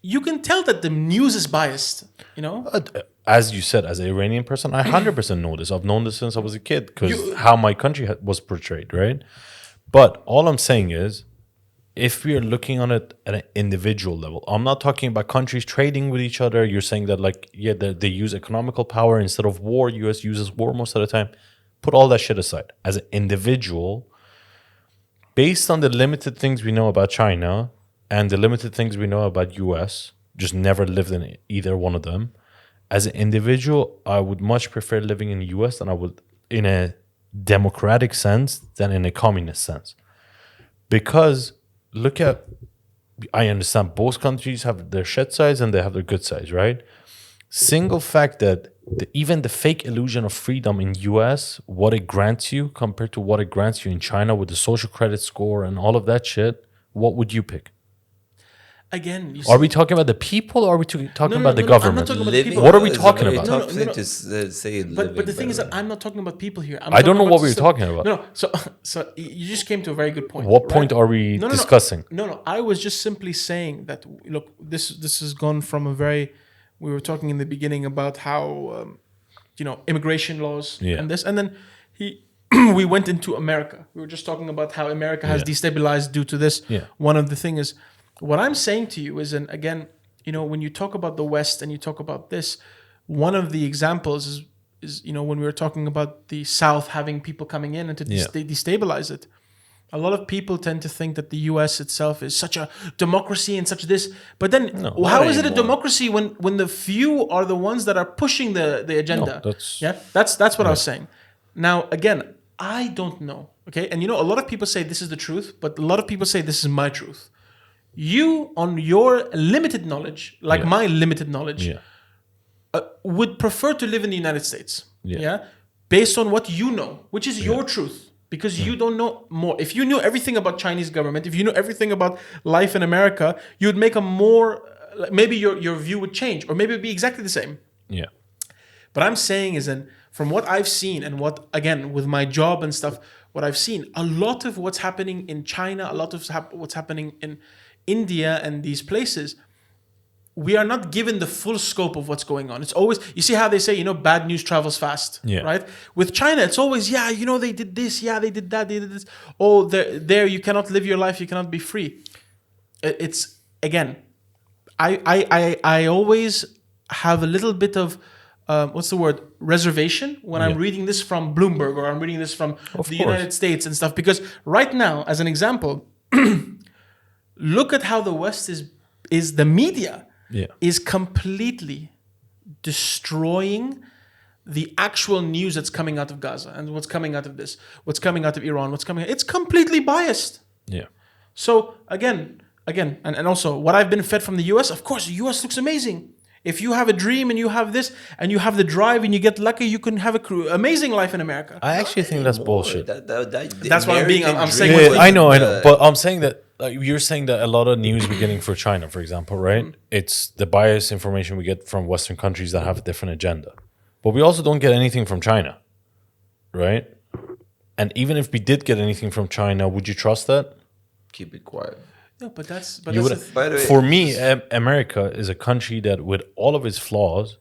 You can tell that the news is biased. As you said, as an Iranian person, I 100% know this. I've known this since I was a kid because how my country was portrayed, right? But all I'm saying is, if we are looking on it at an individual level, I'm not talking about countries trading with each other. You're saying that they use economical power instead of war. US uses war most of the time. Put all that shit aside. As an individual, based on the limited things we know about China and the limited things we know about US, just never lived in either one of them. As an individual, I would much prefer living in the US than I would in a democratic sense than in a communist sense. Because I understand both countries have their shit sides and they have their good sides, right? Single fact that even the fake illusion of freedom in US, what it grants you compared to what it grants you in China with the social credit score and all of that shit, what would you pick? Again, are we talking about the people or are we talking about the government? I'm not talking about the people. What are we talking about? Tough thing to say. But the thing is that I'm not talking about people here. I don't know what we're talking about. No, so you just came to a very good point. What point are we discussing? No. I was just simply saying that look, this has gone from a very. We were talking in the beginning about how immigration laws and this, and then we went into America. We were just talking about how America has destabilized due to this. Yeah. One of the things is. What I'm saying to you is, and again, when you talk about the West and you talk about this, one of the examples is when we were talking about the South having people coming in and to destabilize it. A lot of people tend to think that the US itself is such a democracy and such this, but then how is it a democracy when the few are the ones that are pushing the agenda? No, that's what I was saying. Now, again, I don't know. Okay, and a lot of people say this is the truth, but a lot of people say this is my truth. You, on your limited knowledge, like my limited knowledge, would prefer to live in the United States. Based on what you know, which is your truth, because you don't know more. If you knew everything about Chinese government, if you knew everything about life in America, you would make a more. Maybe your view would change, or maybe it'd be exactly the same. Yeah. But I'm saying is, and from what I've seen, and what again with my job and stuff, what I've seen, a lot of what's happening in China, a lot of what's happening in India and these places, we are not given the full scope of what's going on. It's always, you see how they say, bad news travels fast, right? With China, it's always, they did this, they did that, they did this. Oh, there, you cannot live your life, you cannot be free. It's, again, I always have a little bit of, reservation when I'm reading this from Bloomberg or I'm reading this from United States and stuff. Because right now, as an example, look at how the West is the media is completely destroying the actual news that's coming out of Gaza and what's coming out of this, what's coming out of Iran, it's completely biased. Yeah. So again, and also what I've been fed from the US, of course, the US looks amazing. If you have a dream and you have this and you have the drive and you get lucky, you can have an amazing life in America. I actually think that's bullshit. That's what I'm saying. I know. But I'm saying that you're saying that a lot of news we're getting for China, for example, right? It's the biased information we get from Western countries that have a different agenda. But we also don't get anything from China. right? And even if we did get anything from China, would you trust that? Keep it quiet. No, but that's You would. By the way, For me, America is a country that, with all of its flaws,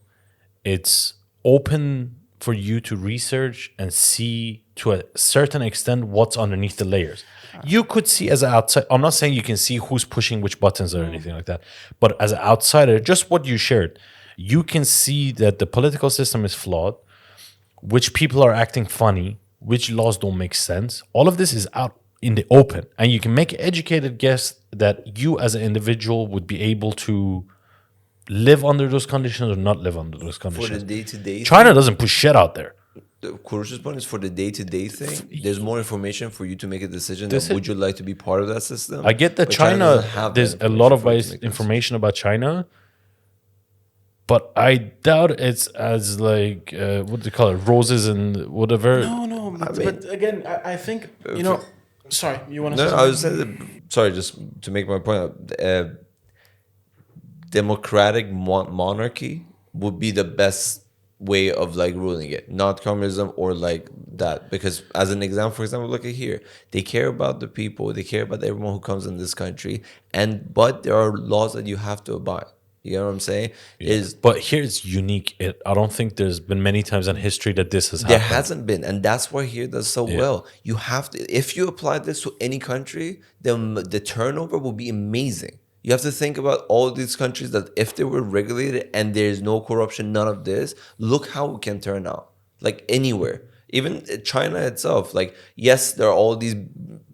it's open for you to research and see to a certain extent what's underneath the layers. You could see as an outside. I'm not saying you can see who's pushing which buttons or anything like that, but as an outsider, just what you shared, you can see that the political system is flawed, which people are acting funny, which laws don't make sense. All of this is out in the open, and you can make an educated guess that you as an individual would be able to live under those conditions or not live under those for conditions. the day-to-day China doesn't push shit out there. the Kurish's point is for the day-to-day thing. There's more information for you to make a decision. This Would you like to be part of that system? I get that But China, doesn't have there's that a lot of for you to make that information about China, but I doubt it's as like, what do you call it, roses and whatever. No, but, mean- but again, I think, you know, sorry, you want to No, say I was something? saying that, sorry, just to make my point. Democratic monarchy would be the best way of like ruling it, not communism or like that. Because as an example, for example, look at here, they care about the people, they care about everyone who comes in this country, but there are laws that you have to abide. You know what I'm saying? But here it's unique. I don't think there's been many times in history that this has There happened. hasn't been, and that's why here does so well. You have to, if you apply this to any country, then the turnover will be amazing. You have to think about all these countries that if they were regulated and there's no corruption, none of this, look how it can turn out. Like anywhere. Even China itself, like, yes, there are all these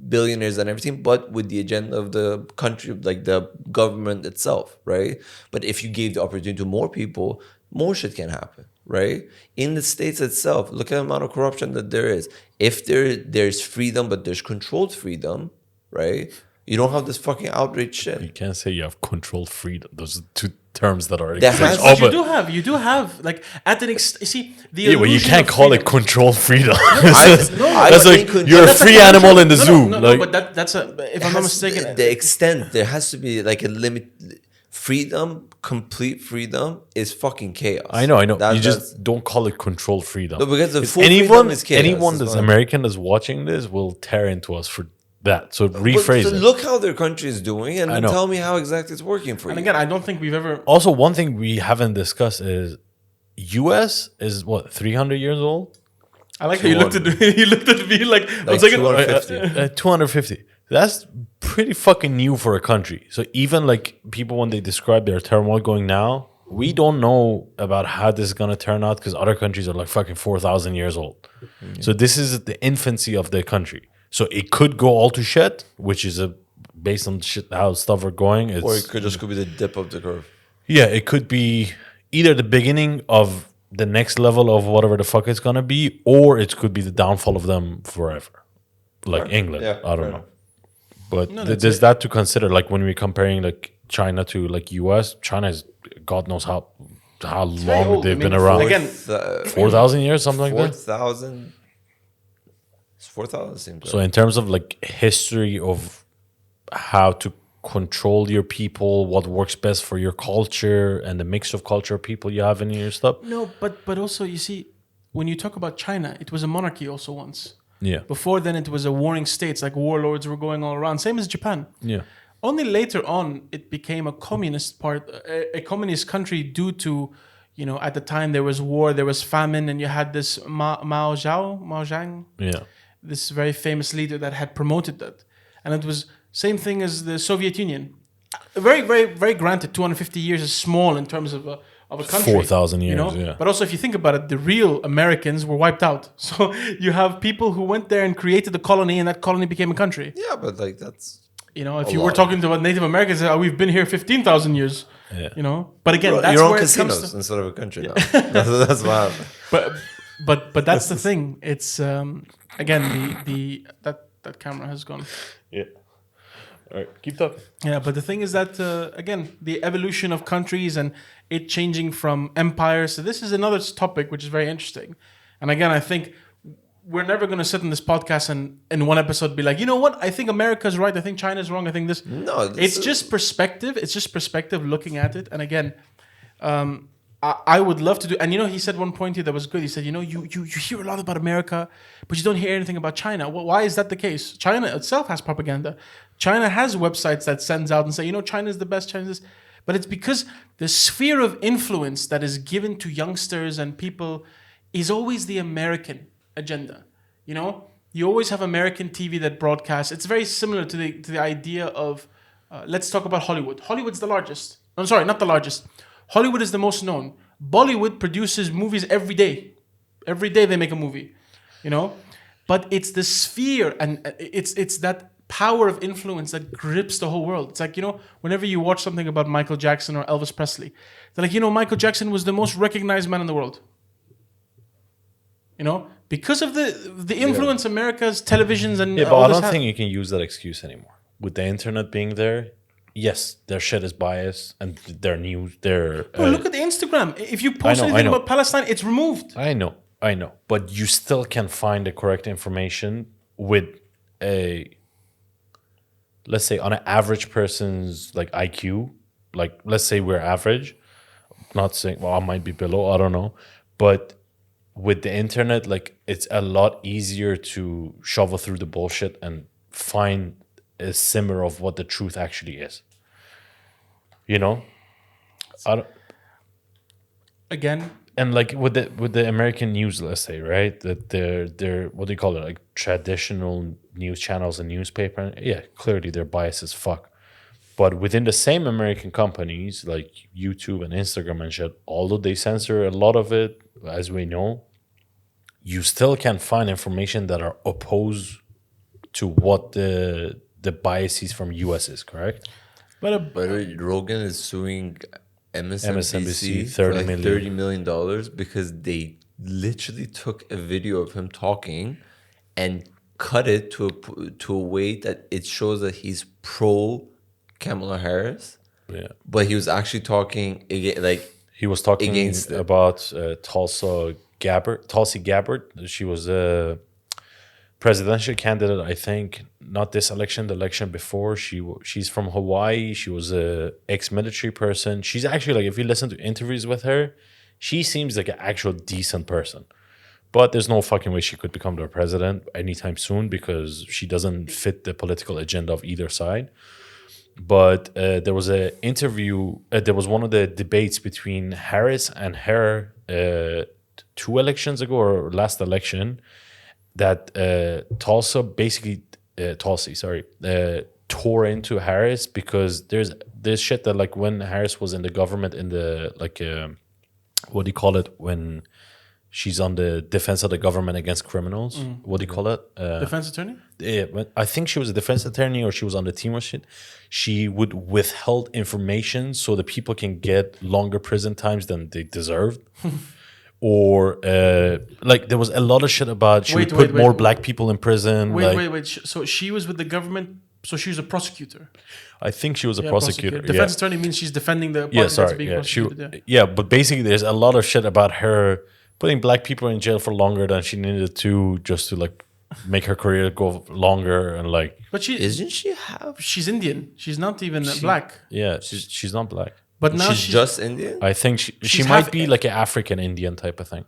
billionaires and everything, but with the agenda of the country, like the government itself, right? But if you gave the opportunity to more people, more shit can happen, right? In the States itself, look at the amount of corruption that there is. If there's freedom, but there's controlled freedom, right? You don't have this fucking outrage shit. You can't say you have controlled freedom. Those are two terms that are There exist. has- But you do have, like, at an you see, the yeah, but you illusion can't of call it freedom- controlled freedom. I That's think like you're a That's free commercial- animal in the no, zoo. No, like, but that's a, if I'm not mistaken, The extent, there has to be like a limit. Freedom, complete freedom is fucking chaos. I know. That- You that's- just don't call it controlled freedom. No, because the If full freedom is chaos, anyone is that's what I'm- American that's watching this will tear into us for that. So But rephrase so it. look how their country is doing, and I then know. tell me how exactly it's working for and you. again, I don't think we've ever. Also, one thing we haven't discussed is U.S. is what 300 years old. I like how you looked at me. You looked at me like, one second. 250. 250. That's pretty fucking new for a country. So even like people when they describe their turmoil going now, we don't know about how this is gonna turn out because other countries are like fucking 4,000 years old. So this is the infancy of the country. So it could go all to shit, which is based on shit how stuff are going. It's, Or it could just be the dip of the curve. yeah, it could be either the beginning of the next level of whatever the fuck it's gonna be, or it could be the downfall of them forever, like England. Yeah, I don't fair know, enough. but that's there's that to consider. Like when we're comparing like China to like US, China is God knows how long old. they've I mean, been around. again, 4,000 years, something like that. 4,000. 4,000 seems So in terms of like history of how to control your people, what works best for your culture, and the mix of culture people you have in your stuff. No, but also you see, when you talk about China, it was a monarchy also once. Yeah, Before then, it was a warring states, like warlords were going all around. Same as Japan. yeah. Only later on, it became a communist a communist country due to, you know, at the time there was war, there was famine, and you had this Mao Zhang, Yeah. this very famous leader that had promoted that. And it was same thing as the Soviet Union. Very, very, very granted, 250 years is small in terms of a country. 4,000 years, you know? yeah. But also, if you think about it, the real Americans were wiped out. So you have people who went there and created a colony, and that colony became a country. Yeah, but like that's. You know, if A you were lot. talking to Native Americans, we've been here 15,000 years. Yeah. You know, but again, You're that's on where it casinos comes to. instead of a country now. that's what happened. But that's the thing. It's again that camera has gone. Yeah. All right, keep talking. Yeah, but the thing is that again, the evolution of countries and it changing from empires. So this is another topic which is very interesting. And again, I think we're never going to sit in this podcast and in one episode be like, you know what? I think America's right. I think China's wrong. I think this. No, It's just perspective. It's just perspective looking at it. And again, I would love to do. And he said one point here that was good. He said, you hear a lot about America, but you don't hear anything about China. Well, why is that the case? China itself has propaganda. China has websites that sends out and say, China is the best. China is. But it's because the sphere of influence that is given to youngsters and people is always the American agenda. You always have American TV that broadcasts. It's very similar to the idea of, let's talk about Hollywood. Hollywood's the largest. I'm sorry, not the largest. Hollywood is the most known. Bollywood produces movies every day. Every day they make a movie, But it's the sphere and it's that power of influence that grips the whole world. It's like, whenever you watch something about Michael Jackson or Elvis Presley, they're like, Michael Jackson was the most recognized man in the world. Because of the influence America's televisions and but I don't think you can use that excuse anymore. With the internet being there, yes, their shit is biased and their news, look at the Instagram. If you post anything about Palestine, it's removed. I know. But you still can find the correct information with let's say on an average person's like IQ, like let's say we're average, not saying, I might be below, I don't know. But with the internet, like it's a lot easier to shovel through the bullshit and find a simmer of what the truth actually is. Again, and like with the American news, let's say, right, that they're what do you call it, like traditional news channels and newspaper, clearly they're biased as fuck. But within the same American companies like YouTube and Instagram and shit, although they censor a lot of it, as we know, you still can find information that are opposed to what the biases from US is, correct? But Rogan is suing MSNBC $30 for like million. $30 million because they literally took a video of him talking and cut it to a way that it shows that he's pro Kamala Harris. Yeah. But he was actually talking He was talking against it. about Tulsi Gabbard. She was a presidential candidate, I think, not this election, the election before. She's from Hawaii. She was a ex-military person. She's actually, like, if you listen to interviews with her, she seems like an actual decent person. But there's no fucking way she could become the president anytime soon because she doesn't fit the political agenda of either side. But there was an interview, there was one of the debates between Harris and her 2 elections ago or last election that Tulsi tore into Harris because there's shit that, like, when Harris was in the government in the, like, what do you call it, when she's on the defense of the government against criminals. What do you call it? Defense attorney? Yeah, I think she was a defense attorney or she was on the team or shit. She would withheld information so that people can get longer prison times than they deserved. Or like there was a lot of shit about she would put more black people in prison. Wait. So she was with the government. So she was a prosecutor. I think she was a prosecutor. Defense attorney means she's defending the party that's being prosecuted. But basically there's a lot of shit about her putting black people in jail for longer than she needed to, just to, like, make her career go longer and, like. But she's Indian. She's not even black. Yeah, she's not black. But now she's just Indian. I think she might be like an African Indian type of thing.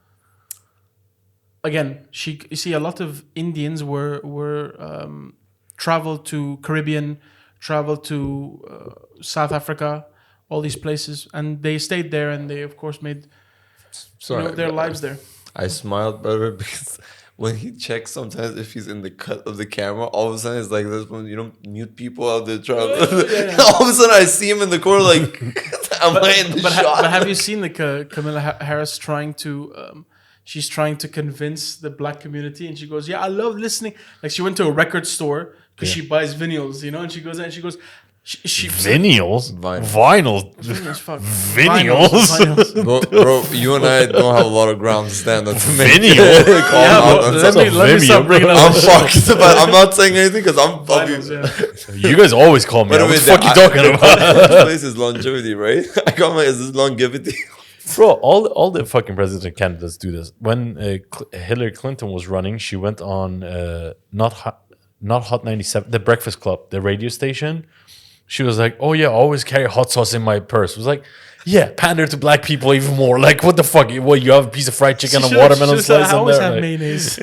Again, you see, a lot of Indians were traveled to Caribbean, traveled to South Africa, all these places, and they stayed there, and they of course made their lives there. I smiled, brother, because when he checks sometimes if he's in the cut of the camera, all of a sudden it's like this when mute people out there trying. All of a sudden I see him in the corner like, am I in the shot? But have you seen Kamala Harris trying to? She's trying to convince the black community, and she goes, "Yeah, I love listening." Like she went to a record store because she buys vinyls, and she goes, vinyls? Vinyls, fuck. Vinyls? Bro, you and I don't have a lot of ground to stand on. Vinyl? Let me stop bringing up. I'm fucked, but I'm not saying anything because I'm fucking. You guys always call me. What the fuck you talking about? This place is longevity, right? I got my, is this longevity? Bro, all the fucking president candidates do this. When Hillary Clinton was running, she went on not Hot 97, the Breakfast Club, the radio station. She was like, "Oh yeah, I always carry hot sauce in my purse." It was like, Yeah, pander to black people even more. Like, what the fuck? What, you have a piece of fried chicken and watermelon slice I on always there? have Like, mayonnaise.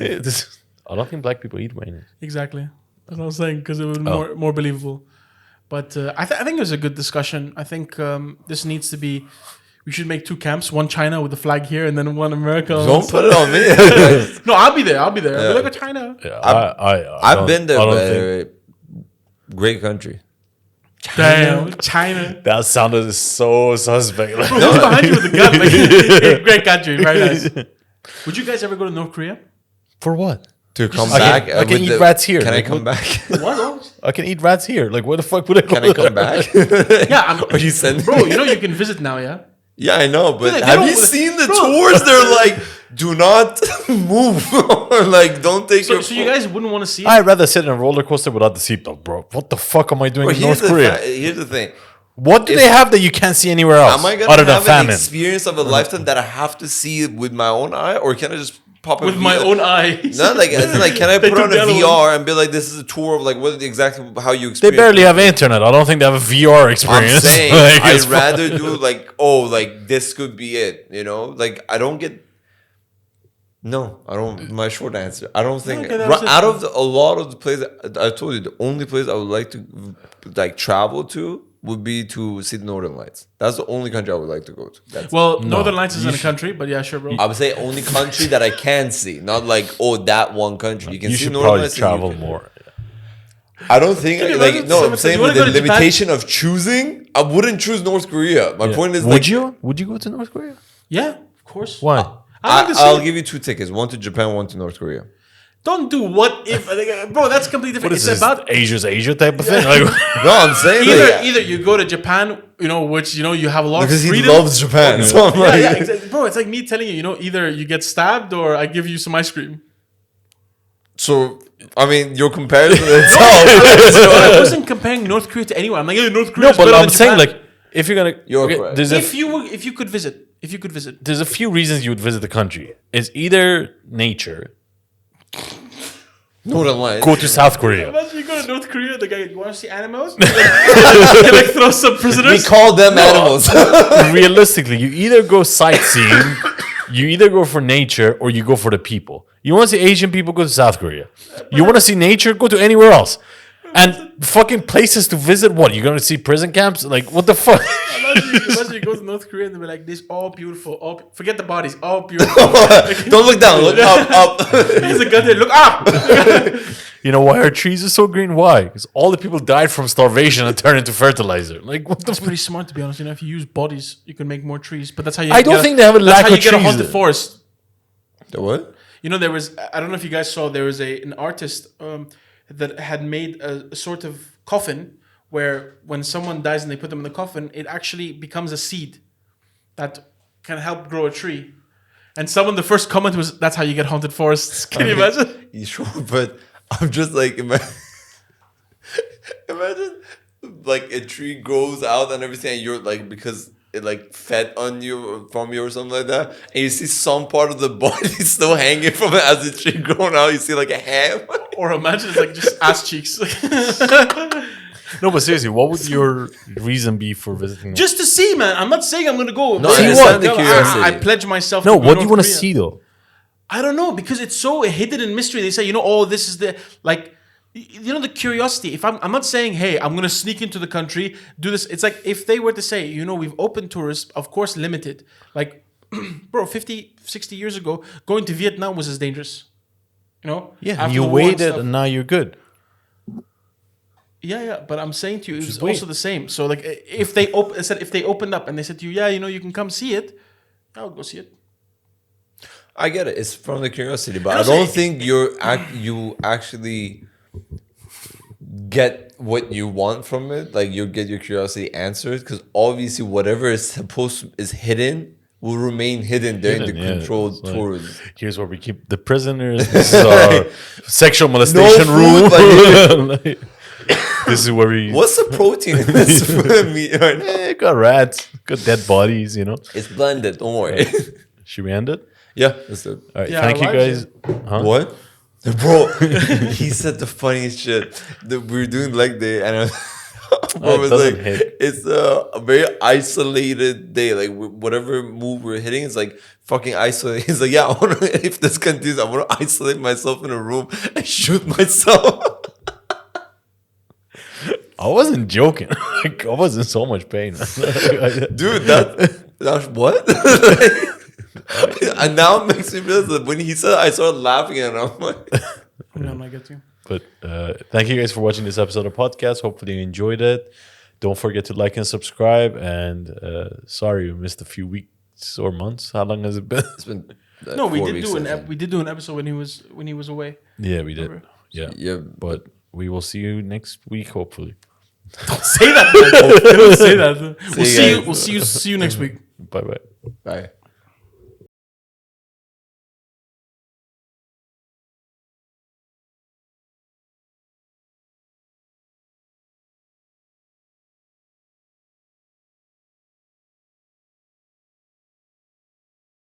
I don't think black people eat mayonnaise. Exactly. That's what I was saying, because it would be more believable. But I think it was a good discussion. I think this needs to be. We should make 2 camps: one China with the flag here, and then one America. Don't put it on me. No, I'll be there. I'll be like a China. Yeah, I've been there, I don't but think- great country. Damn, China. that sounded so suspect. Like, Who's behind you with the gun? Like, great country, very nice. Would you guys ever go to North Korea? for what? To come I back. can with eat rats here. Can I Like, come back? What? I can eat rats here. Like, where the fuck would I go? Can I come back? Yeah, Are you sending bro. me? You know you can visit now, yeah. Yeah, I know, but They have don't- you seen the Bro. tours? They're like, do not move, or like, don't take your. So you guys wouldn't want to see it? I'd rather sit in a roller coaster without the seatbelt, bro. What the fuck am I doing But in North Korea? Here's the thing. What do they have that you can't see anywhere else? Am I gonna other than have an famine? experience of a lifetime that I have to see it with my own eye, or can I just pop a With my VR? own eyes. No, like, as in, like, can I They put on took a the other VR and be like, this is a tour of like what exactly how you They experience? barely it? have internet. I don't think they have a VR I'm experience. saying Like, I'd it's rather do like, oh, like this could be it. You know, like I don't get. No, I don't. My short answer, I don't think. Okay, that was it. Out of a lot of the places, I told you the only place I would like to like travel to would be to see the Northern Lights. That's the only country I would like to go to. That's Well, Northern Lights is in a country, but yeah, sure, bro. I would say only country that I can see, not like that one country. You can you see should Northern probably Lights. travel more. I don't think Can you like imagine no. someone I'm says, saying "You with wanna the go to Japan?" limitation of choosing, I wouldn't choose North Korea. My point is, Would like, you? Would you go to North Korea? Yeah, of course. Why? I like to see I'll it. give you 2 tickets: one to Japan, one to North Korea. Don't do what if, bro. That's completely different. What is It's this? about Asia's Asia type of thing? Like, No, I'm saying either you go to Japan, which you have a lot because of he freedom. loves Japan. So I'm Yeah, like, yeah, exactly. Bro. It's like me telling you, either you get stabbed or I give you some ice cream. so I mean, your comparison So itself. I wasn't comparing North Korea to anyone. I'm like, North Korea. no, but I'm saying like if you're gonna, You're correct. there's if you could visit, there's a few reasons you would visit the country. It's either nature, Northern Lights. go to South Korea. Imagine you go to North Korea, the guy, you want to see animals? You like throw some We prisoners. call them animals. Realistically, you either go sightseeing, you either go for nature, or you go for the people. You want to see Asian people, go to South Korea. You want to see nature, go to anywhere else. And fucking places to visit, what? You're going to see prison camps? Like, what the fuck? Imagine you go to North Korea and they'll be like, this all beautiful, forget the bodies, all beautiful. Don't look down. Look up. There's a gun there, look up! You know why our trees are so green? Why? Because all the people died from starvation and turned into fertilizer. Like, what the That's fuck? pretty smart, to be honest. If you use bodies, you can make more trees. But that's how you I don't think they have a that's lack how you of get a trees haunted there. forest. The what? There was, I don't know if you guys saw, there was an artist that had made a sort of coffin where when someone dies and they put them in the coffin, it actually becomes a seed that can help grow a tree. And the first comment was, that's how you get haunted forests. Can you imagine? You sure? But I'm just like, imagine like a tree grows out and everything, and you're like, because it like fed on you or from you or something like that, and you see some part of the body still hanging from it as the tree growing out. You see like a ham. Or imagine it's like just ass cheeks. No, but seriously, what would your reason be for visiting? Just to see, man. I'm not saying I'm going to go. No, I See understand what? the curiosity. I pledge myself no, to go what to do you North want to Korea. see though? I don't know, because it's so hidden in mystery. They say, this is the, like, the curiosity. If I'm not saying, hey, I'm going to sneak into the country, do this. It's like if they were to say, we've opened tourists, of course, limited. Like, bro, 50, 60 years ago, going to Vietnam was as dangerous. Yeah, After you the war and waited stuff. and now you're good. Yeah, but I'm saying to you, it's wait. also the same. So, like, if they opened up and they said to you, you can come see it, I'll go see it. I get it. It's from the curiosity, but And I also, don't think you actually get what you want from it. Like you get your curiosity answered, because obviously whatever is hidden will remain hidden during the controlled It's like, tours. Here's where we keep the prisoners. This is our sexual molestation food, room. Like, this is where we. What's the protein in this meat right now? Got rats, got dead bodies. It's blended. Don't worry. Should we end it? Yeah, that's it. All right. Yeah, thank you our guys. lives Huh? What? Bro, he said the funniest shit. We were doing leg day, and But It doesn't hit. it's a very isolated day. Like whatever move we're hitting, it's like fucking isolated. He's like, yeah, if this continues, I want to isolate myself in a room and shoot myself. I wasn't joking. Like, I was in so much pain. Dude, that's what? And now it makes me realize that when he said it, I started laughing and I'm like, I'm not get you. But thank you guys for watching this episode of podcast. Hopefully you enjoyed it. Don't forget to like and subscribe. And sorry we missed a few weeks or months. How long has it been? it's been No, we 4 did weeks, do I think. we did do an episode when he was away. Yeah, we did. Remember? Yeah. Yeah, But we will see you next week, hopefully. Don't say that. Man. Don't say that. See you guys. See you next week. Bye bye. bye.